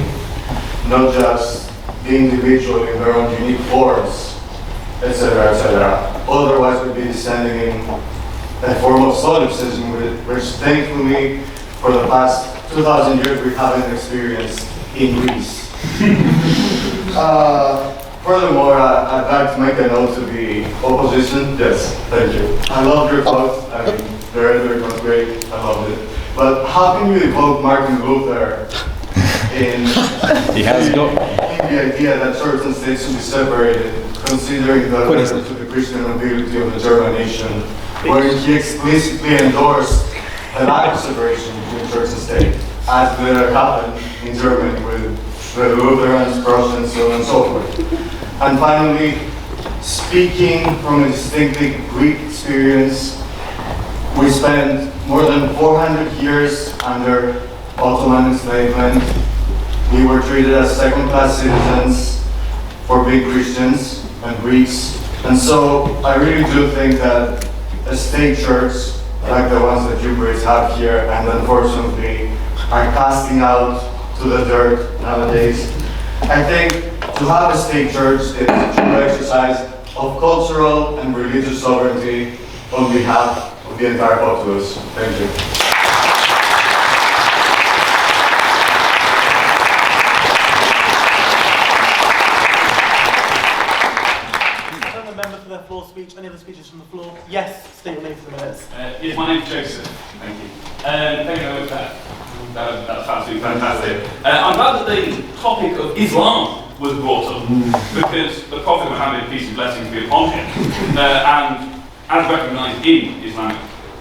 not just the individual in their own unique forms, etc., etc. Otherwise, we'd be descending in a form of solipsism, which thankfully, for the past 2,000 years, we haven't experienced in Greece. Furthermore, I'd like to make a note to the opposition. Yes, thank you. I love your talk. I mean, the rhetoric was great. I loved it. But how can you evoke Martin Luther in the idea that church and state should be separated, considering the letter to the Christian nobility of the German nation, where he explicitly endorsed a lack of separation between church and state, as later happened in Germany with the Lutherans, Prussians, so on and so forth. And finally, speaking from a distinctly Greek experience, we spent more than 400 years under Ottoman enslavement. We were treated as second-class citizens for being Christians and Greeks. And so I really do think that a state church, like the ones that you Brits have here, and unfortunately are casting out to the dirt nowadays, I think to have a state church is a true exercise of cultural and religious sovereignty on behalf of the entire populace. Thank you. For their floor speech. Any other speeches from the floor? Yes, state your name for the minutes. Yes, my name's Joseph. Thank you. Thank you very much for that. That's absolutely fantastic. I'm glad that the topic of Islam was brought up because the Prophet Muhammad, peace and blessings be upon him, and as recognised in Islamic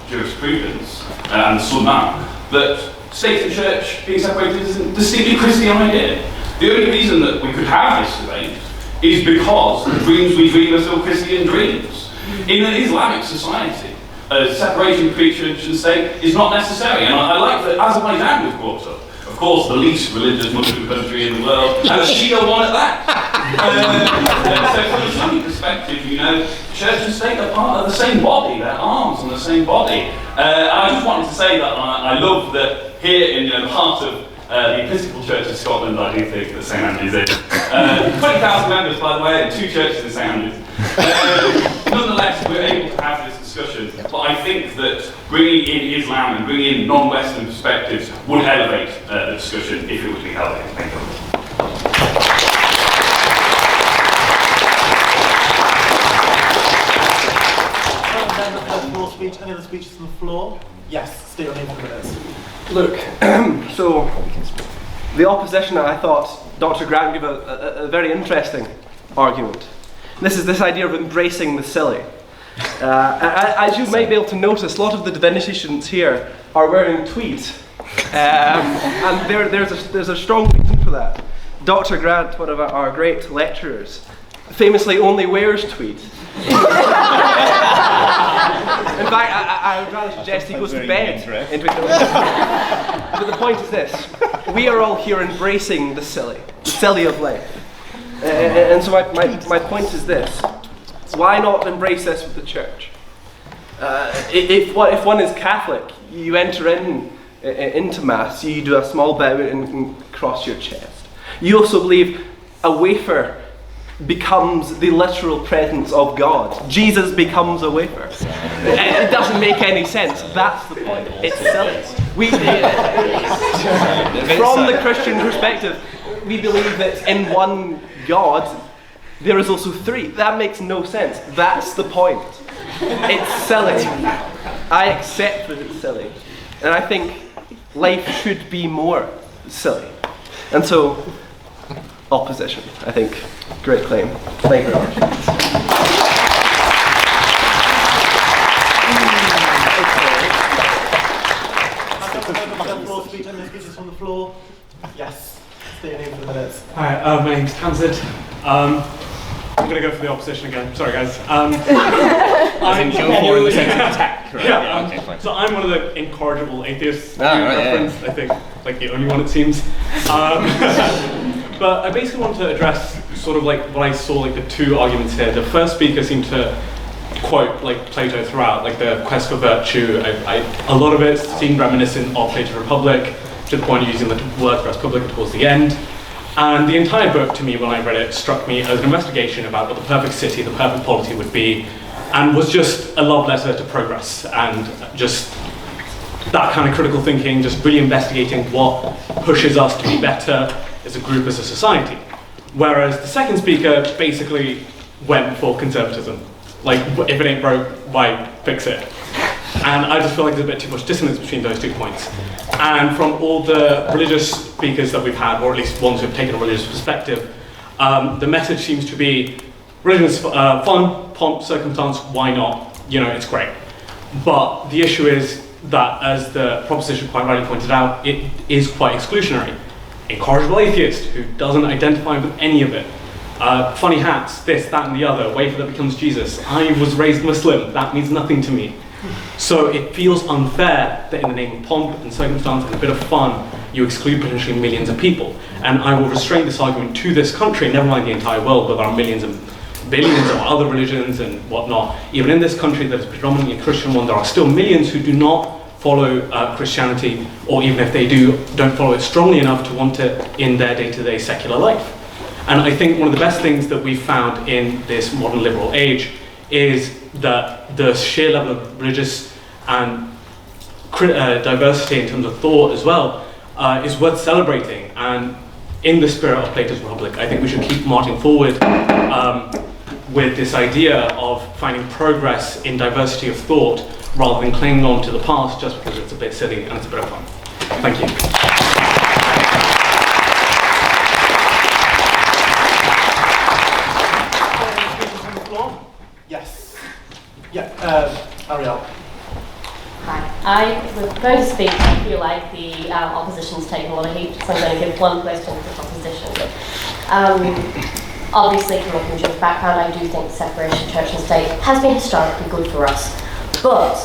jurisprudence and the Sunnah, that state and church being separated is a distinctly Christian idea. The only reason that we could have this debate is because the dreams we dream are still Christian dreams. In an Islamic society, separation between church and state is not necessary. And I like that Azerbaijan was brought up. Of course, the least religious Muslim country in the world, and a Shia one at that. So from a Sunni perspective, you know, church and state are part of the same body, they're arms on the same body. And I just wanted to say that I love that here in the heart of the Episcopal Church of Scotland, I do think that St Andrews is. 20,000 members, by the way, and 2 churches in St Andrews. Nonetheless, we're able to have this discussion, but I think that bringing in Islam and bringing in non-Western perspectives would elevate the discussion if it was to be held here. Thank you. Any other speeches from the floor? Yes, state your name for the minutes. Look, so the opposition, I thought Dr. Grant gave a very interesting argument. This is this idea of embracing the silly. As you may be able to notice, a lot of the divinity students here are wearing tweed. And there's a strong reason for that. Dr. Grant, one of our great lecturers, famously only wears tweed. In fact, I would rather suggest he goes to bed in tweed. But the point is this: we are all here embracing the silly of life. And so my point is this: why not embrace this with the church? If one is Catholic, you enter into Mass, you do a small bow and cross your chest. You also believe a wafer becomes the literal presence of God. Jesus becomes a wafer. It doesn't make any sense. That's the point. It's silly. From the Christian perspective, we believe that in one God, there is also three. That makes no sense. That's the point. It's silly. I accept that it's silly. And I think life should be more silly. And so, opposition, I think. Great claim. Thank you very much. Speeches from the floor. Yes. State your name for the minutes. Hi, my name's Tanzid. I'm going to go for the opposition again. Sorry, guys. I'm in the sense of attack, right? Yeah, Okay, fine. so I'm one of the incorrigible atheists. Right, I think, like the only one it seems. But I basically want to address sort of like what I saw, like the two arguments here. The first speaker seemed to quote like Plato throughout, like the quest for virtue. A lot of it seemed reminiscent of Plato's Republic, to the point of using the word res publica towards the end. And the entire book, to me, when I read it, struck me as an investigation about what the perfect city, the perfect polity would be, and was just a love letter to progress, and just that kind of critical thinking, just really investigating what pushes us to be better as a group, as a society. Whereas the second speaker basically went for conservatism. Like, if it ain't broke, why fix it? And I just feel like there's a bit too much dissonance between those 2 points. And from all the religious speakers that we've had, or at least ones who've taken a religious perspective, the message seems to be, religion is fun, pomp, circumstance, why not? You know, it's great. But the issue is that, as the proposition quite rightly pointed out, it is quite exclusionary. Incorrigible atheist who doesn't identify with any of it. Funny hats, this, that, and the other, wafer that becomes Jesus. I was raised Muslim, that means nothing to me. So it feels unfair that in the name of pomp and circumstance and a bit of fun, you exclude potentially millions of people. And I will restrain this argument to this country, never mind the entire world, where there are millions and billions of other religions and whatnot. Even in this country that is predominantly a Christian one, there are still millions who do not follow Christianity, or even if they do, don't follow it strongly enough to want it in their day-to-day secular life. And I think one of the best things that we've found in this modern liberal age is that the sheer level of religious and diversity in terms of thought as well is worth celebrating. And in the spirit of Plato's Republic, I think we should keep marching forward with this idea of finding progress in diversity of thought rather than clinging on to the past just because it's a bit silly and it's a bit of fun. Thank you. Yes. Yeah, Ariel. Hi. With going to speak, I feel like the opposition's taken a lot of heat, so I'm going to give one question to the opposition. Obviously, coming from a Jewish background, I do think separation of church and state has been historically good for us. But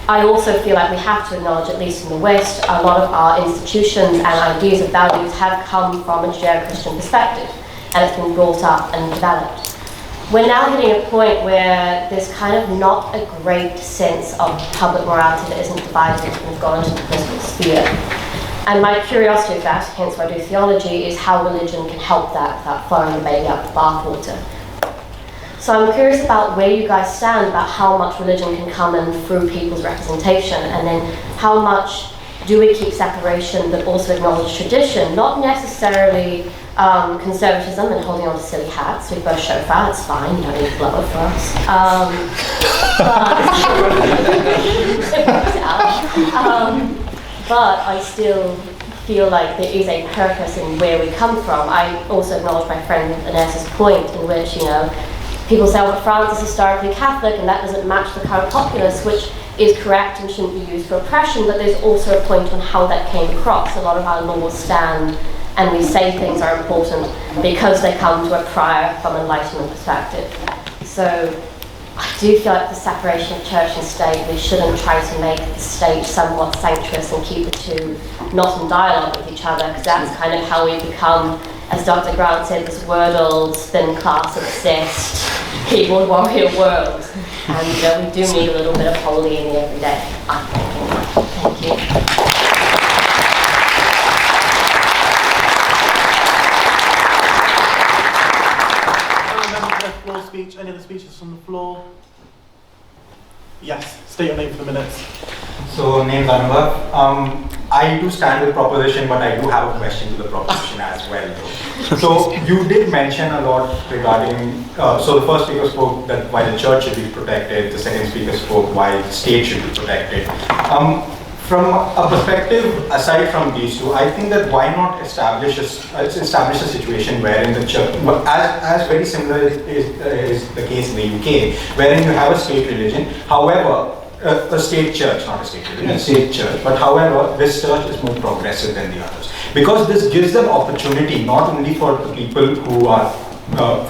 I also feel like we have to acknowledge, at least in the West, a lot of our institutions and ideas of values have come from a Judeo-Christian perspective, and it's been brought up and developed. We're now hitting a point where there's kind of not a great sense of public morality that isn't divided and has gone into the political sphere. And my curiosity of that, hence why I do theology, is how religion can help that without throwing the baby out the bathwater. So I'm curious about where you guys stand about how much religion can come in through people's representation, and then how much do we keep separation but also acknowledge tradition, not necessarily conservatism and holding on to silly hats. We both show fat, it's fine, you don't need blood for us. But I still feel like there is a purpose in where we come from. I also acknowledge my friend Inez's point in which, you know, people say, well, France is historically Catholic and that doesn't match the current populace, which is correct and shouldn't be used for oppression, but there's also a point on how that came across. A lot of our laws stand and we say things are important because they come to a prior from Enlightenment perspective. So I do feel like the separation of church and state, we shouldn't try to make the state somewhat sanctuous and keep the two not in dialogue with each other, because that's kind of how we become, as Dr. Grant said, this wordled, thin class obsessed, keyboard warrior world. And we do need a little bit of holy in the everyday, I think. Thank you. state your name for the minutes. So, name's Anubhav. I do stand with proposition, but I do have a question to the proposition as well, though. So, you did mention a lot regarding, so the first speaker spoke that why the church should be protected, the second speaker spoke why the state should be protected. From a perspective aside from these two, I think that why not establish a situation wherein the church, as very similar is the case in the UK, wherein you have a state religion, however, a state church, not a state religion, a state church, but however, this church is more progressive than the others. Because this gives them opportunity not only for the people who are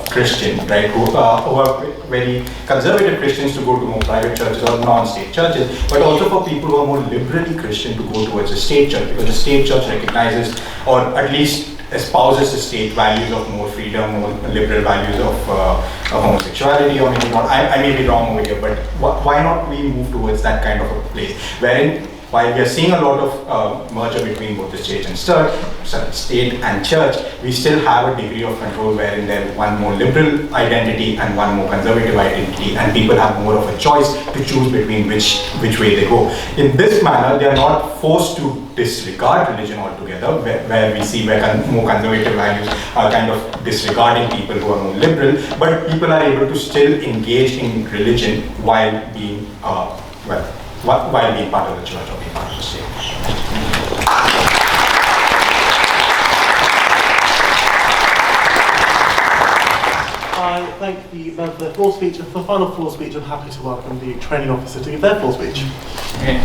Christian, right, who are very conservative Christians to go to more private churches or non-state churches, but also for people who are more liberally Christian to go towards a state church, because the state church recognizes or at least espouses the state values of more freedom, more liberal values of homosexuality, or maybe not. I may be wrong over here, but why not we move towards that kind of a place, wherein while we are seeing a lot of merger between both the state and church, we still have a degree of control wherein there is one more liberal identity and one more conservative identity, and people have more of a choice to choose between which way they go. In this manner, they are not forced to disregard religion altogether, where we see where more conservative values are kind of disregarding people who are more liberal, but people are able to still engage in religion while being while being part of the church or being part of the state. I thank the member for their full speech, and for the final full speech, I'm happy to welcome the training officer to give their full speech. Okay.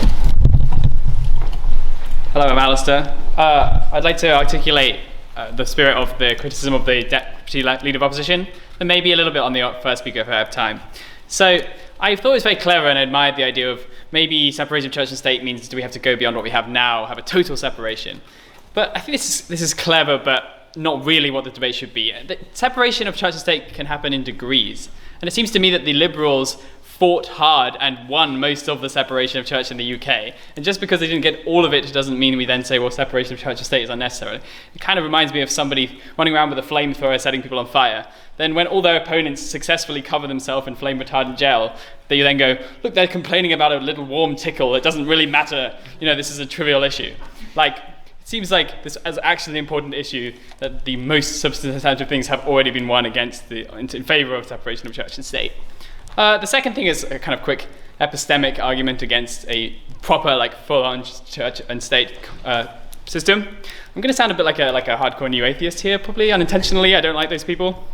Hello, I'm Alistair. I'd like to articulate the spirit of the criticism of the Deputy Leader of Opposition, and maybe a little bit on the first speaker if I have time. So, I thought it was very clever and admired the idea of maybe separation of church and state means do we have to go beyond what we have now, have a total separation. But I think this is clever, but not really what the debate should be. The separation of church and state can happen in degrees. And it seems to me that the Liberals fought hard and won most of the separation of church in the UK. And just because they didn't get all of it doesn't mean we then say, well, separation of church and state is unnecessary. It kind of reminds me of somebody running around with a flamethrower setting people on fire. Then when all their opponents successfully cover themselves in flame retardant gel, they then go, look, they're complaining about a little warm tickle. It doesn't really matter. This is a trivial issue. It seems like this is actually an important issue that the most substantive things have already been won against in favor of separation of church and state. The second thing is a kind of quick epistemic argument against a proper, full-on church and state system. I'm going to sound a bit like a hardcore new atheist here, probably unintentionally. I don't like those people.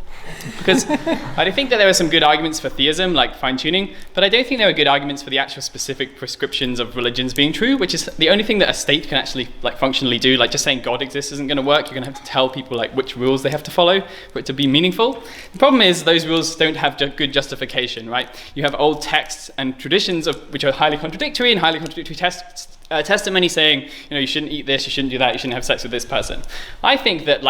Because I think that there are some good arguments for theism, like fine-tuning, but I don't think there are good arguments for the actual specific prescriptions of religions being true, which is the only thing that a state can actually functionally do. Just saying God exists isn't going to work. You're going to have to tell people which rules they have to follow for it to be meaningful. The problem is those rules don't have good justification, right? You have old texts and traditions which are highly contradictory and highly contradictory testimony saying, you shouldn't eat this, you shouldn't do that, you shouldn't have sex with this person. I think that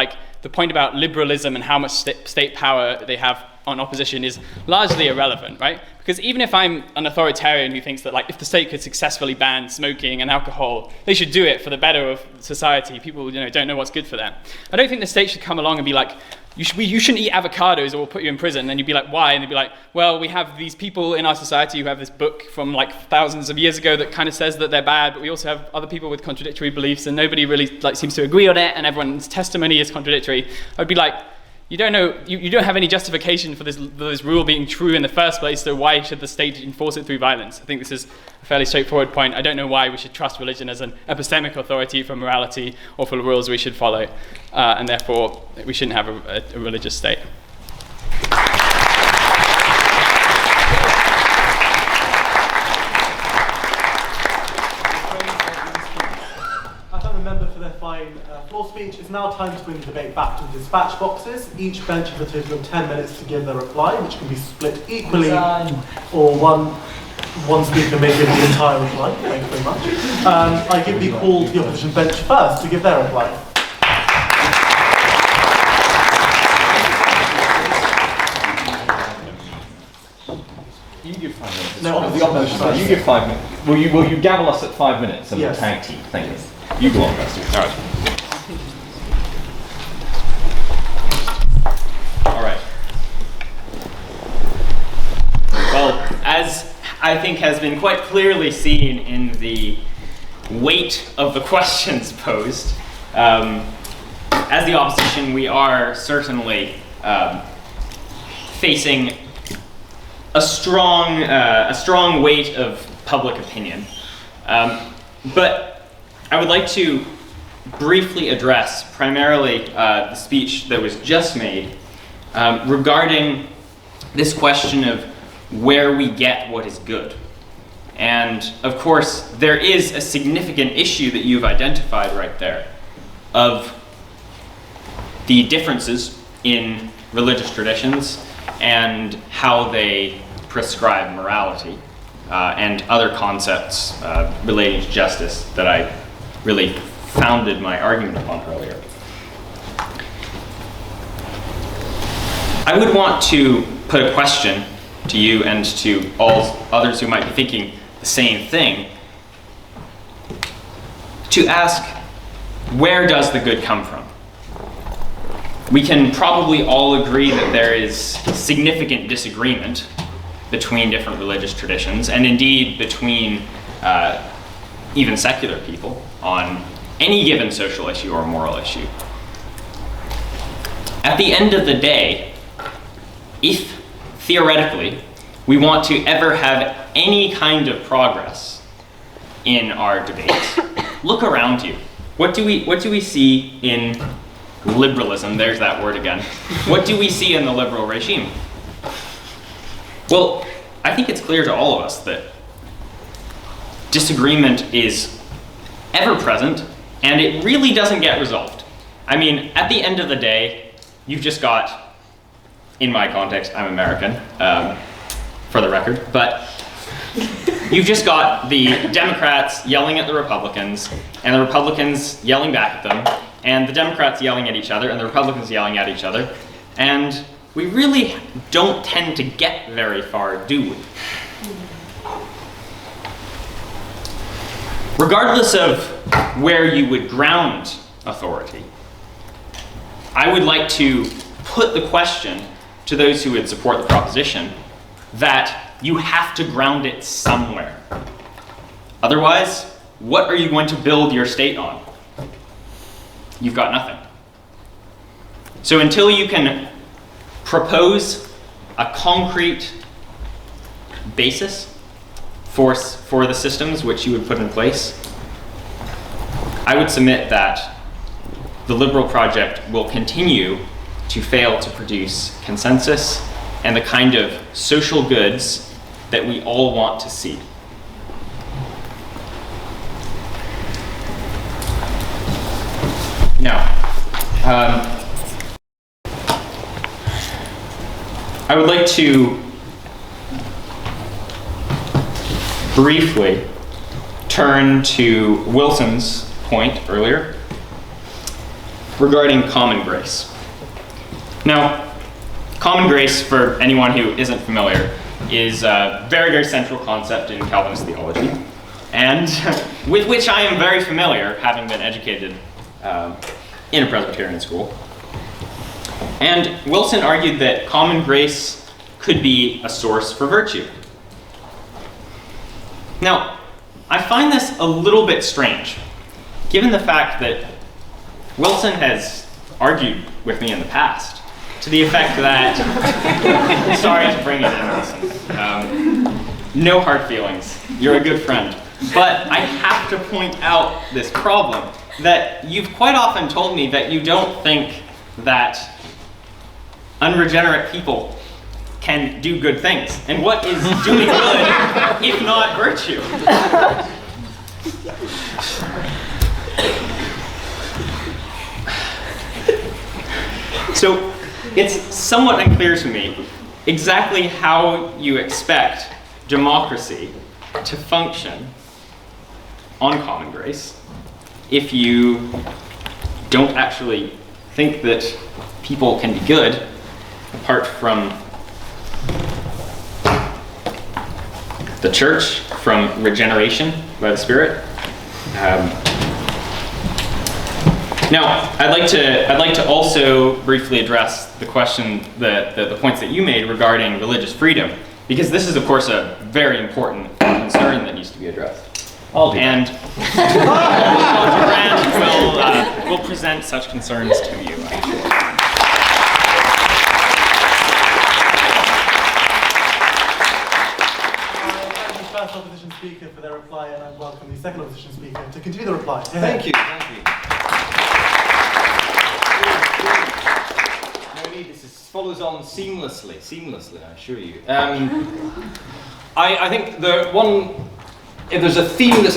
the point about liberalism and how much state power they have on opposition is largely irrelevant, right? Because even if I'm an authoritarian who thinks that if the state could successfully ban smoking and alcohol, they should do it for the better of society. People don't know what's good for them. I don't think the state should come along and be like, you shouldn't eat avocados or we'll put you in prison. And you'd be like, why? And they'd be like, well, we have these people in our society who have this book from thousands of years ago that kind of says that they're bad, but we also have other people with contradictory beliefs and nobody really seems to agree on it and everyone's testimony is contradictory. I'd be like, you don't know, you don't have any justification for this rule being true in the first place, so why should the state enforce it through violence? I think this is a fairly straightforward point. I don't know why we should trust religion as an epistemic authority for morality or for the rules we should follow, and therefore we shouldn't have a religious state. Floor speech. It's now time to bring the debate back to the dispatch boxes. Each bench has a total of 10 minutes to give their reply, which can be split equally, or one speaker may give the entire reply. Thank you very much. I give the call to the opposition bench first to give their reply. You give 5 minutes. No, the opposition side. You give 5 minutes. Will you gavel us at 5 minutes and yes. We'll tag team? Thank you. You go on first. All right. All right. Well, as I think, has been quite clearly seen in the weight of the questions posed. As the opposition, we are certainly facing a strong weight of public opinion. But I would like to briefly address primarily the speech that was just made regarding this question of where we get what is good. And of course, there is a significant issue that you've identified right there of the differences in religious traditions and how they prescribe morality and other concepts relating to justice that I really founded my argument upon earlier. I would want to put a question to you and to all others who might be thinking the same thing, to ask, where does the good come from? We can probably all agree that there is significant disagreement between different religious traditions, and indeed between even secular people on any given social issue or moral issue. At the end of the day, if theoretically we want to ever have any kind of progress in our debates, look around you. What do we see in liberalism? There's that word again. What do we see in the liberal regime? Well, I think it's clear to all of us that disagreement is ever present, and it really doesn't get resolved. I mean, at the end of the day, you've just got, in my context, I'm American, for the record, but you've just got the Democrats yelling at the Republicans, and the Republicans yelling back at them, and the Democrats yelling at each other, and the Republicans yelling at each other, and we really don't tend to get very far, do we? Regardless of where you would ground authority, I would like to put the question to those who would support the proposition that you have to ground it somewhere. Otherwise, what are you going to build your state on? You've got nothing. So until you can propose a concrete basis for the systems which you would put in place, I would submit that the liberal project will continue to fail to produce consensus and the kind of social goods that we all want to see. Now, I would like to briefly turn to Wilson's point earlier regarding common grace. Now, common grace, for anyone who isn't familiar, is a very, very central concept in Calvinist theology, and with which I am very familiar, having been educated in a Presbyterian school. And Wilson argued that common grace could be a source for virtue. Now, I find this a little bit strange, given the fact that Wilson has argued with me in the past, to the effect that, sorry to bring it in, Wilson, no hard feelings, you're a good friend, but I have to point out this problem, that you've quite often told me that you don't think that unregenerate people can do good things. And what is doing good if not virtue? So it's somewhat unclear to me exactly how you expect democracy to function on common grace if you don't actually think that people can be good apart from the church, from regeneration by the Spirit. Now, I'd like to also briefly address the question, the points that you made regarding religious freedom because this is, of course, a very important concern that needs to be addressed. And Dr. Grant will present such concerns to you, I'm sure. First opposition speaker for their reply, and I welcome the second opposition speaker to continue the reply. Thank you. No need, this follows on seamlessly, I assure you. I think if there's a theme that's,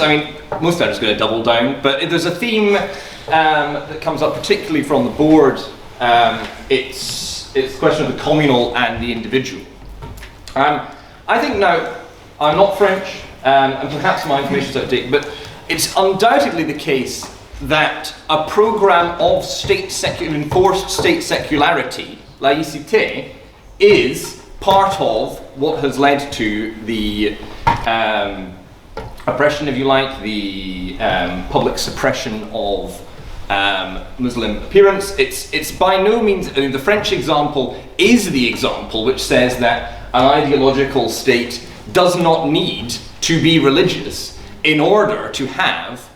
most I'm just going to double down, but if there's a theme that comes up particularly from the board, it's the question of the communal and the individual. I think now, I'm not French, and perhaps my information is out of date, but it's undoubtedly the case that a programme of enforced state secularity, laïcité, is part of what has led to the oppression, if you like, the public suppression of Muslim appearance. It's by no means, the French example is the example which says that an ideological state does not need to be religious in order to have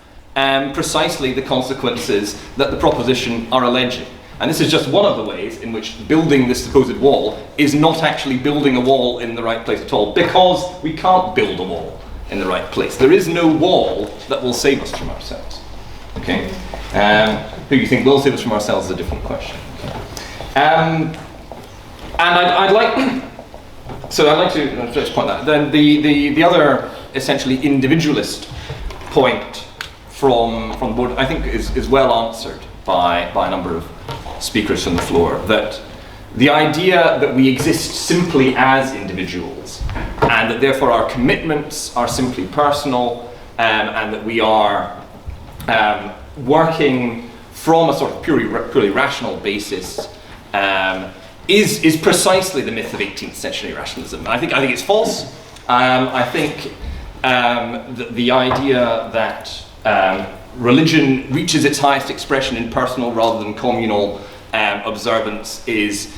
precisely the consequences that the proposition are alleging. And this is just one of the ways in which building this supposed wall is not actually building a wall in the right place at all, because we can't build a wall in the right place. There is no wall that will save us from ourselves. Okay? Who you think will save us from ourselves is a different question. And I'd like to just point that. Then the other essentially individualist point from the board, I think, is well answered by a number of speakers from the floor. That the idea that we exist simply as individuals, and that therefore our commitments are simply personal, and that we are working from a sort of purely rational basis, is precisely the myth of 18th century rationalism. I think it's false. I think the idea that religion reaches its highest expression in personal rather than communal observance is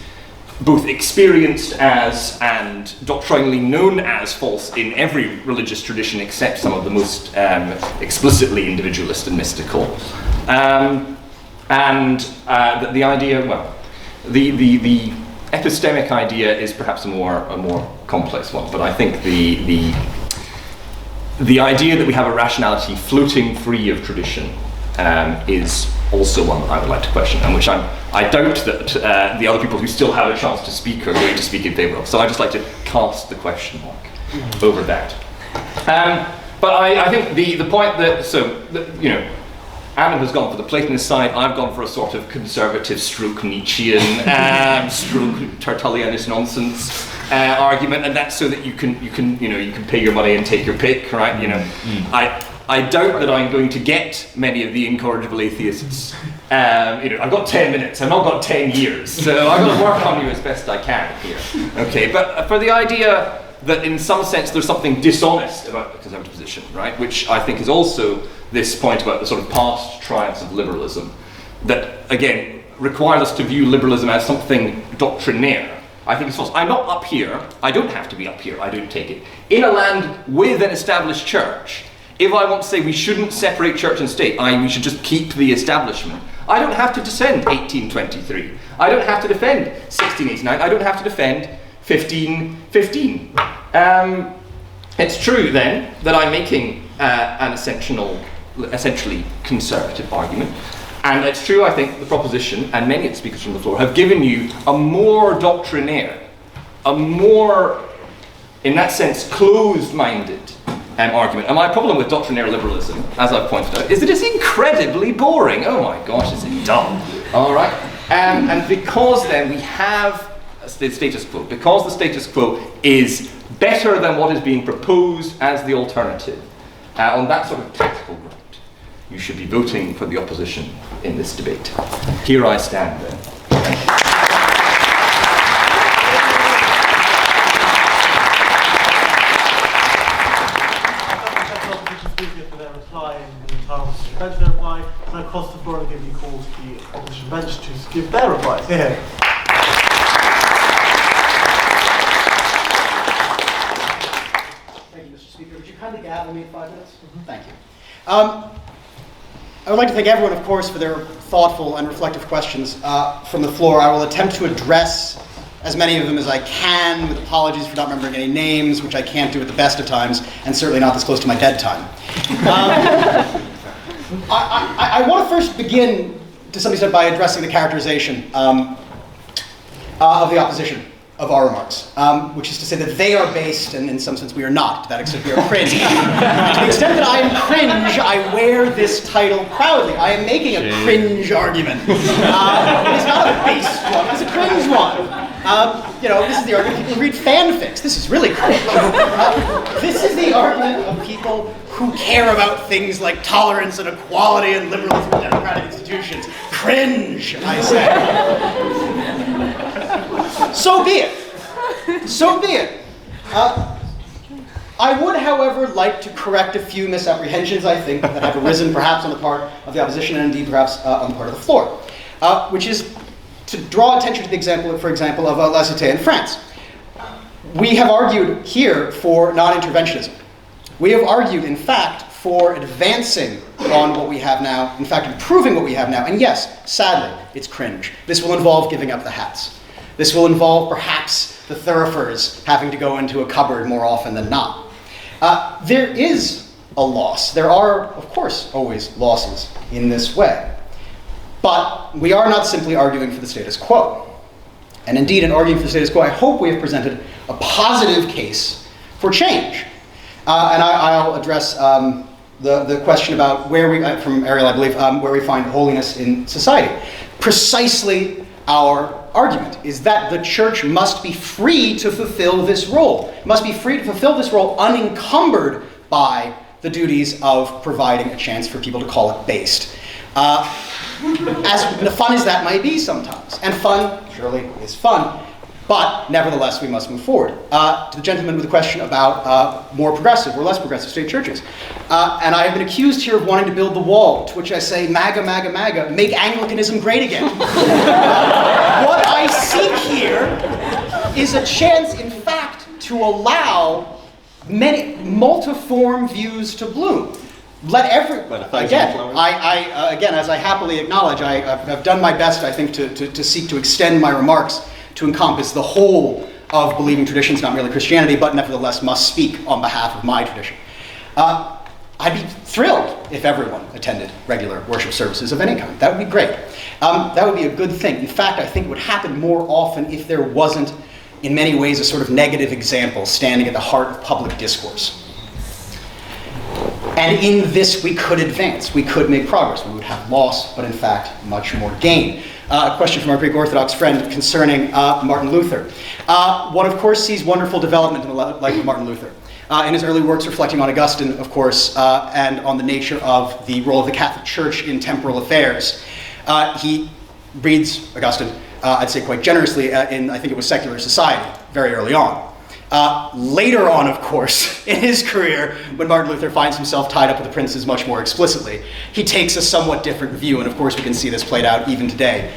both experienced as and doctrinally known as false in every religious tradition except some of the most explicitly individualist and mystical. The idea, well, the epistemic idea is perhaps a more complex one, but I think the idea that we have a rationality floating free of tradition is also one that I would like to question, and which I doubt that the other people who still have a chance to speak are going to speak in favour of. So I'd just like to cast the question mark over that. But I think the point that, Adam has gone for the Platonist side. I've gone for a sort of conservative stroke Nietzschean stroke Tertullianist nonsense argument, and that's so that you can pay your money and take your pick, right? I doubt that I'm going to get many of the incorrigible atheists. I've got 10 minutes. I've not got 10 years, so I've got to work on you as best I can here. Okay, but for the idea that in some sense there's something dishonest about the conservative position, right? Which I think is also this point about the sort of past triumphs of liberalism, that again requires us to view liberalism as something doctrinaire. I think it's false. I'm not up here. I don't have to be up here. I don't take it. In a land with an established church, if I want to say we shouldn't separate church and state, we should just keep the establishment, I don't have to defend 1823. I don't have to defend 1689. I don't have to defend 1515. It's true then that I'm making an essentially conservative argument. And it's true, I think, the proposition, and many of the speakers from the floor, have given you a more doctrinaire, a more, in that sense, closed-minded argument. And my problem with doctrinaire liberalism, as I've pointed out, is that it's incredibly boring. Oh my gosh, is it dumb? All right? And because then we have the status quo, because the status quo is better than what is being proposed as the alternative, on that sort of tactical ground, you should be voting for the opposition in this debate. Here I stand then. Bench their reply, and I cross the floor and give you call to the opposition bench to give their replies. Here. the gavel need 5 minutes? Thank you. I would like to thank everyone, of course, for their thoughtful and reflective questions from the floor. I will attempt to address as many of them as I can, with apologies for not remembering any names, which I can't do at the best of times, and certainly not this close to my bedtime. I want to first begin, to some extent, by addressing the characterization of the opposition of our remarks, which is to say that they are based, and in some sense we are not. To that extent, we are cringe. To the extent that I am cringe, I wear this title proudly. I am making a cringe argument. It is not a based one, it's a cringe one. This is the argument people read fanfics. This is really cringe. This is the argument of people who care about things like tolerance and equality and liberalism and democratic institutions. Cringe, I say. So be it. So be it. I would, however, like to correct a few misapprehensions, I think, that have arisen perhaps on the part of the opposition and indeed perhaps on the part of the floor, which is to draw attention to the example, for example, of La Cité in France. We have argued here for non-interventionism. We have argued, in fact, for advancing on what we have now, in fact, improving what we have now. And yes, sadly, it's cringe. This will involve giving up the hats. This will involve, perhaps, the thurifers having to go into a cupboard more often than not. There is a loss. There are, of course, always losses in this way. But we are not simply arguing for the status quo. And indeed, in arguing for the status quo, I hope we have presented a positive case for change. And I'll address the question about where we, from Ariel, I believe, where we find holiness in society. Precisely our argument is that the church must be free to fulfill this role. It must be free to fulfill this role unencumbered by the duties of providing a chance for people to call it based. As fun as that might be sometimes, and fun surely is fun, but nevertheless we must move forward. To the gentleman with a question about more progressive or less progressive state churches. And I have been accused here of wanting to build the wall, to which I say, MAGA, MAGA, MAGA, make Anglicanism great again. What I seek here is a chance, in fact, to allow many multiform views to bloom. Let again, as I happily acknowledge, I've done my best, I think, to seek to extend my remarks to encompass the whole of believing traditions, not merely Christianity, but nevertheless must speak on behalf of my tradition. I'd be thrilled if everyone attended regular worship services of any kind. That would be great. That would be a good thing. In fact, I think it would happen more often if there wasn't, in many ways, a sort of negative example standing at the heart of public discourse. And in this, we could advance. We could make progress. We would have loss, but in fact, much more gain. A question from our Greek Orthodox friend concerning Martin Luther. One, of course, sees wonderful development in the life of Martin Luther. In his early works reflecting on Augustine, of course, and on the nature of the role of the Catholic Church in temporal affairs. He reads Augustine, I'd say quite generously, in, I think it was Secular Society, very early on. Later on, of course, in his career, when Martin Luther finds himself tied up with the princes much more explicitly, he takes a somewhat different view, and of course we can see this played out even today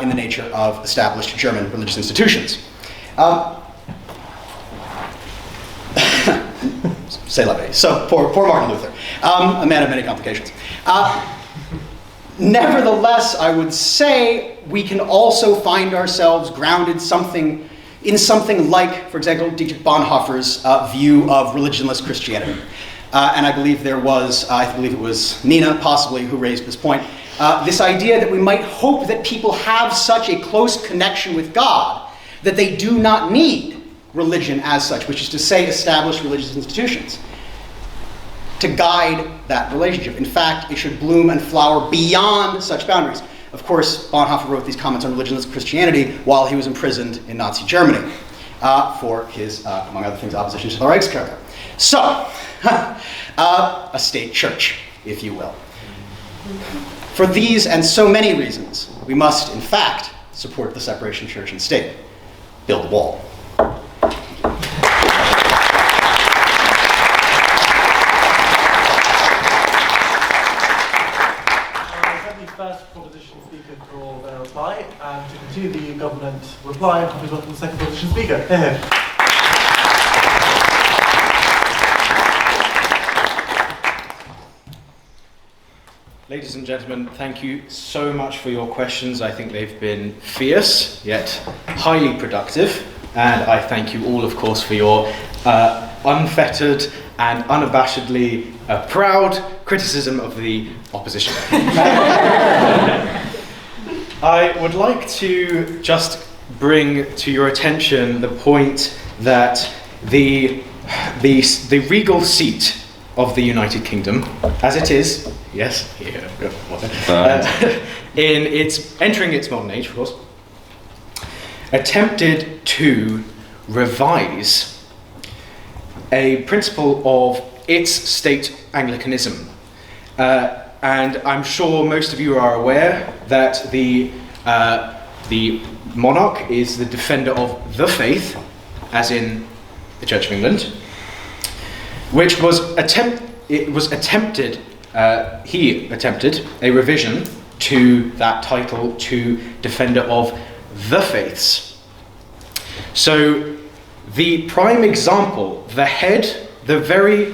in the nature of established German religious institutions. C'est la vie. So, poor Martin Luther, a man of many complications. Nevertheless, I would say we can also find ourselves grounded in something like, for example, Dietrich Bonhoeffer's view of religionless Christianity. And I believe it was Nina, possibly, who raised this point. This idea that we might hope that people have such a close connection with God that they do not need religion as such, which is to say established religious institutions, to guide that relationship. In fact, it should bloom and flower beyond such boundaries. Of course, Bonhoeffer wrote these comments on religionless Christianity while he was imprisoned in Nazi Germany for his, among other things, opposition to the Reichskirche. So, a state church, if you will. For these and so many reasons, we must, in fact, support the separation of church and state. Build the wall. First proposition speaker for their reply, and to continue the government reply, please welcome the second proposition speaker. Ladies and gentlemen, thank you so much for your questions. I think they've been fierce, yet highly productive. And I thank you all, of course, for your unfettered and unabashedly proud criticism of the opposition. I would like to just bring to your attention the point that the regal seat of the United Kingdom, as it is, yes, in its entering its modern age, of course, attempted to revise a principle of its state Anglicanism. And I'm sure most of you are aware that the monarch is the defender of the faith, as in the Church of England, which he attempted a revision to that title to defender of the faiths. So the prime example, the head, the very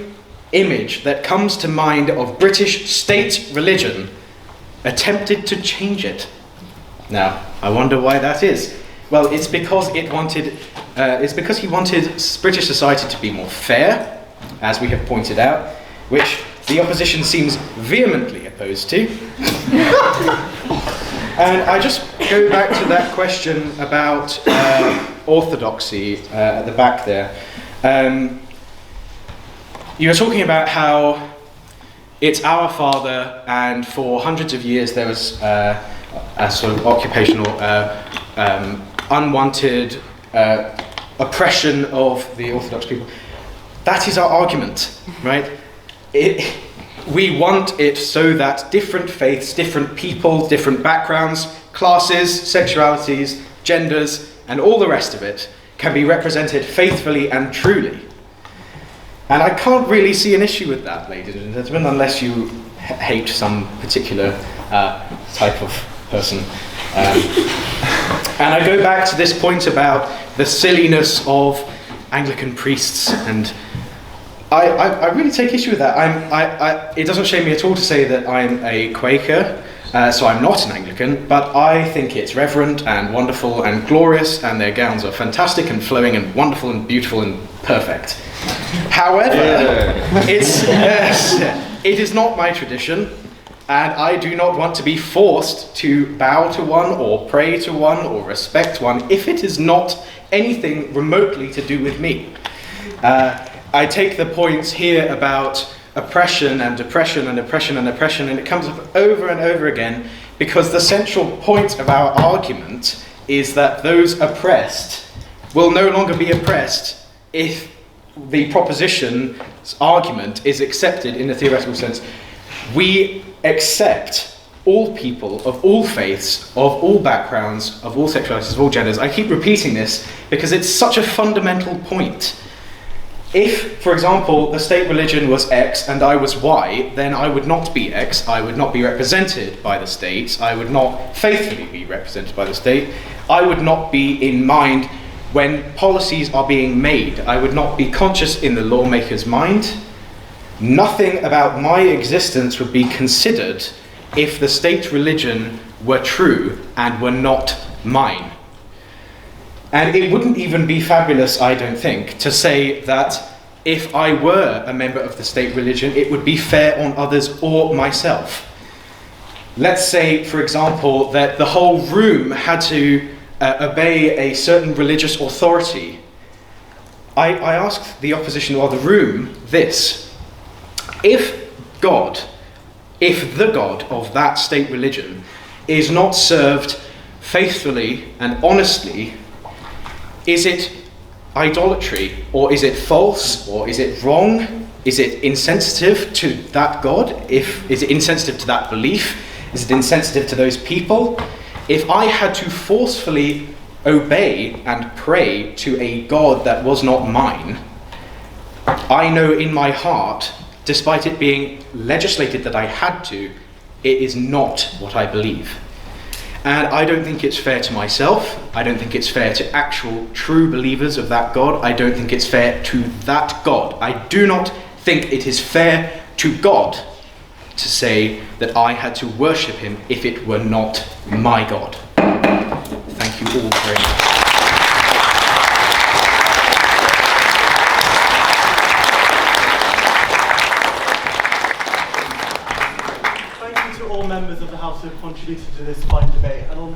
image that comes to mind of British state religion, attempted to change it. Now, I wonder why that is. Well, it's because he wanted British society to be more fair, as we have pointed out, which the opposition seems vehemently opposed to. And I just go back to that question about orthodoxy at the back there. You were talking about how it's our father, and for hundreds of years there was a sort of occupational, unwanted oppression of the Orthodox people. That is our argument, right? We want it so that different faiths, different people, different backgrounds, classes, sexualities, genders, and all the rest of it can be represented faithfully and truly. And I can't really see an issue with that, ladies and gentlemen, unless you hate some particular type of person. And I go back to this point about the silliness of Anglican priests, and I really take issue with that. It doesn't shame me at all to say that I'm a Quaker, so I'm not an Anglican, but I think it's reverent and wonderful and glorious, and their gowns are fantastic and flowing and wonderful and beautiful and perfect. However, it is not my tradition, and I do not want to be forced to bow to one or pray to one or respect one if it is not anything remotely to do with me. I take the points here about oppression and oppression and oppression and oppression, and it comes up over and over again because the central point of our argument is that those oppressed will no longer be oppressed if the proposition's argument is accepted in a theoretical sense. We accept all people of all faiths, of all backgrounds, of all sexualities, of all genders. I keep repeating this because it's such a fundamental point. If, for example, the state religion was X and I was Y, then I would not be X, I would not be represented by the state, I would not faithfully be represented by the state, I would not be in mind when policies are being made, I would not be conscious in the lawmaker's mind. Nothing about my existence would be considered if the state religion were true and were not mine. And it wouldn't even be fabulous, I don't think, to say that if I were a member of the state religion, it would be fair on others or myself. Let's say, for example, that the whole room had to obey a certain religious authority. I asked the opposition or the room this: if the God of that state religion is not served faithfully and honestly, is it idolatry, or is it false, or is it wrong? Is it insensitive to that God? Is it insensitive to that belief? Is it insensitive to those people? If I had to forcefully obey and pray to a God that was not mine, I know in my heart, despite it being legislated that I had to, it is not what I believe. And I don't think it's fair to myself. I don't think it's fair to actual true believers of that God. I don't think it's fair to that God. I do not think it is fair to God to say that I had to worship him if it were not my God. Thank you all very much. Thank you to all members of the House who have contributed to this fine debate, and on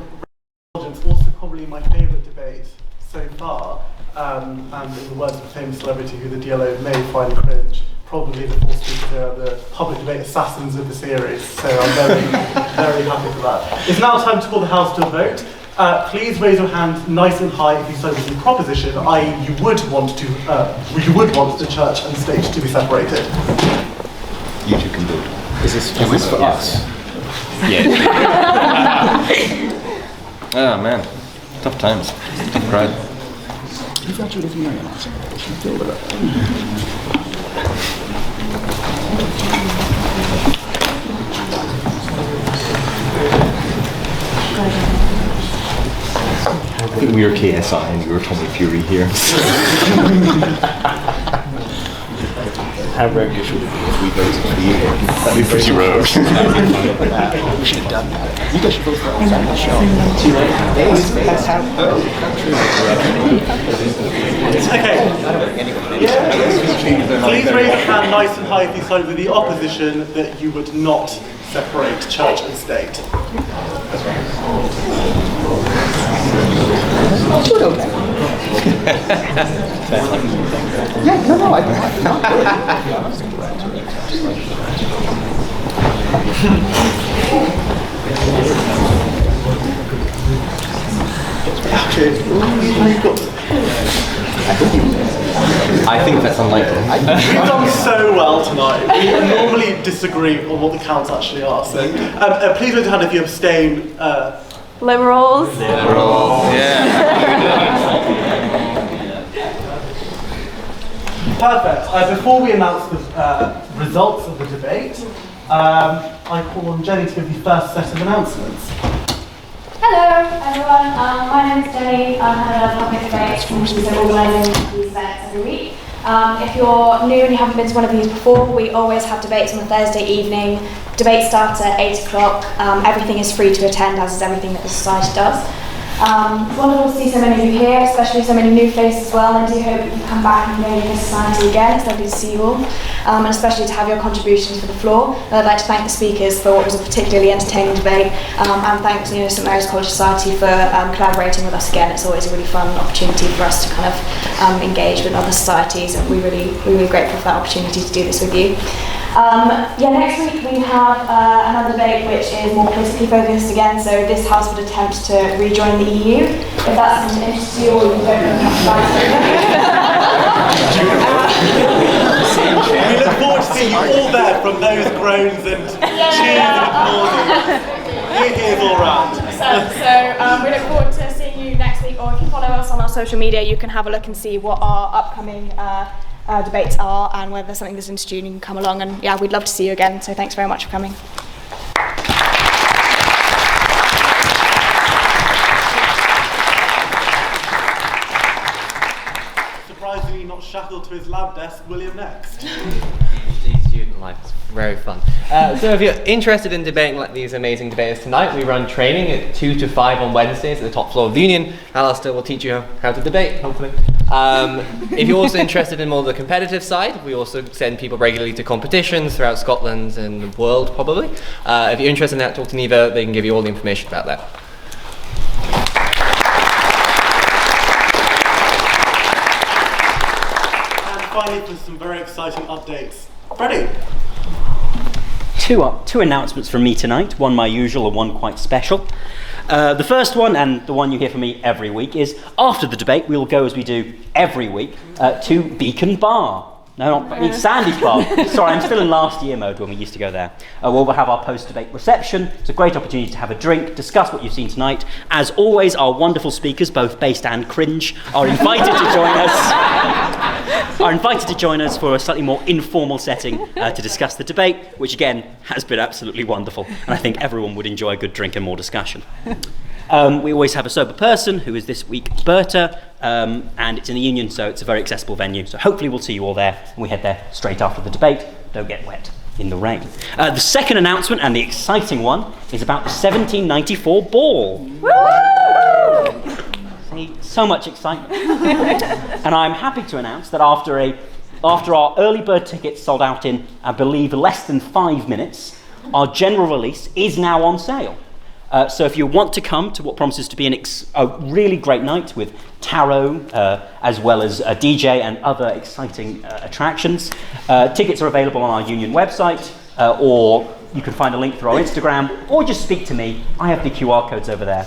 also probably my favourite debate so far, and in the words of a famous celebrity who the DLO may find cringe, probably the four speakers here are the public debate assassins of the series, so I'm very, very happy for that. It's now time to call the House to a vote. Please raise your hand nice and high if you side with the proposition, i.e. you would want the church and state to be separated. You two can vote. Is this for us? Yeah. Oh man, tough times. Tough crowd. I think we were KSI and you were Tommy Fury here. How roguish would it be if we voted for you? That'd be pretty rogue. We should have done that. You guys should vote for us on the show. Okay. Please raise your hand nice and high if you side with the opposition that you would not separate church and state. Yeah, no, I don't. I think that's unlikely. We've done so well tonight. We normally disagree on what the counts actually are. So, please raise your hand if you abstain. Liberals. Perfect. Before we announce the results of the debate, I call on Jenny to give the first set of announcements. Hello everyone, my name is Jenny. I'm head of public debates and so organising these events every week. If you're new and you haven't been to one of these before, we always have debates on a Thursday evening. Debates start at 8 o'clock. Everything is free to attend, as is everything that the society does. It's wonderful to see so many of you here, especially so many new faces as well. I do hope that you come back and engage in the society again. It's lovely to see you all, and especially to have your contributions for the floor. And I'd like to thank the speakers for what was a particularly entertaining debate, and thanks St Mary's College Society for collaborating with us again. It's always a really fun opportunity for us to kind of engage with other societies, and we're really grateful for that opportunity to do this with you. Next week we have another debate which is more politically focused again, so this House would attempt to rejoin the EU. If that's something that interests you or you don't know enough about We look forward to seeing you all there from those groans and cheers and applauses. Here's all round. We look forward to seeing you next week, or if you follow us on our social media you can have a look and see what our upcoming debates are and whether there's something that's interesting you can come along, and yeah, we'd love to see you again, so thanks very much for coming. Surprisingly not shackled to his lab desk, William next. Student life is very fun. So if you're interested in debating like these amazing debaters tonight, we run training at 2 to 5 on Wednesdays at the top floor of the Union. Alistair will teach you how to debate, hopefully. If you're also interested in more of the competitive side, we also send people regularly to competitions throughout Scotland and the world, probably. If you're interested in that, talk to Neva. They can give you all the information about that. And finally, for some very exciting updates. Freddie. Two announcements from me tonight, one my usual and one quite special. The first one, and the one you hear from me every week, is after the debate we will go, as we do every week, to Beacon Bar. No, not Sandy's Bar. Sorry, I'm still in last year mode when we used to go there. We'll have our post-debate reception. It's a great opportunity to have a drink, discuss what you've seen tonight. As always, our wonderful speakers, both based and cringe, are invited to join us. For a slightly more informal setting to discuss the debate, which again has been absolutely wonderful, and I think everyone would enjoy a good drink and more discussion. We always have a sober person, who is this week Berta, and it's in the Union, so it's a very accessible venue. So hopefully we'll see you all there, and we head there straight after the debate. Don't get wet. in the rain. The second announcement, and the exciting one, is about the 1794 ball. See, so much excitement. And I'm happy to announce that after our early bird tickets sold out in, I believe, less than 5 minutes, our general release is now on sale. So if you want to come to what promises to be a really great night with tarot, as well as a DJ and other exciting attractions, tickets are available on our Union website, or you can find a link through our Instagram, or just speak to me. I have the QR codes over there.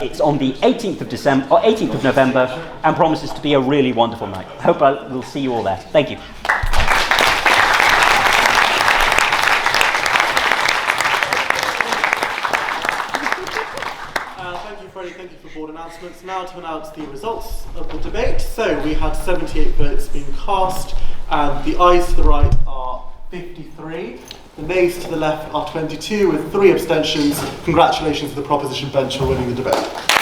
It's on the 18th of November, and promises to be a really wonderful night. I hope I will see you all there. Thank you. Thank you for board announcements. Now to announce the results of the debate. So we had 78 votes being cast, and the ayes to the right are 53. The nays to the left are 22, with 3 abstentions. Congratulations to the proposition bench for winning the debate.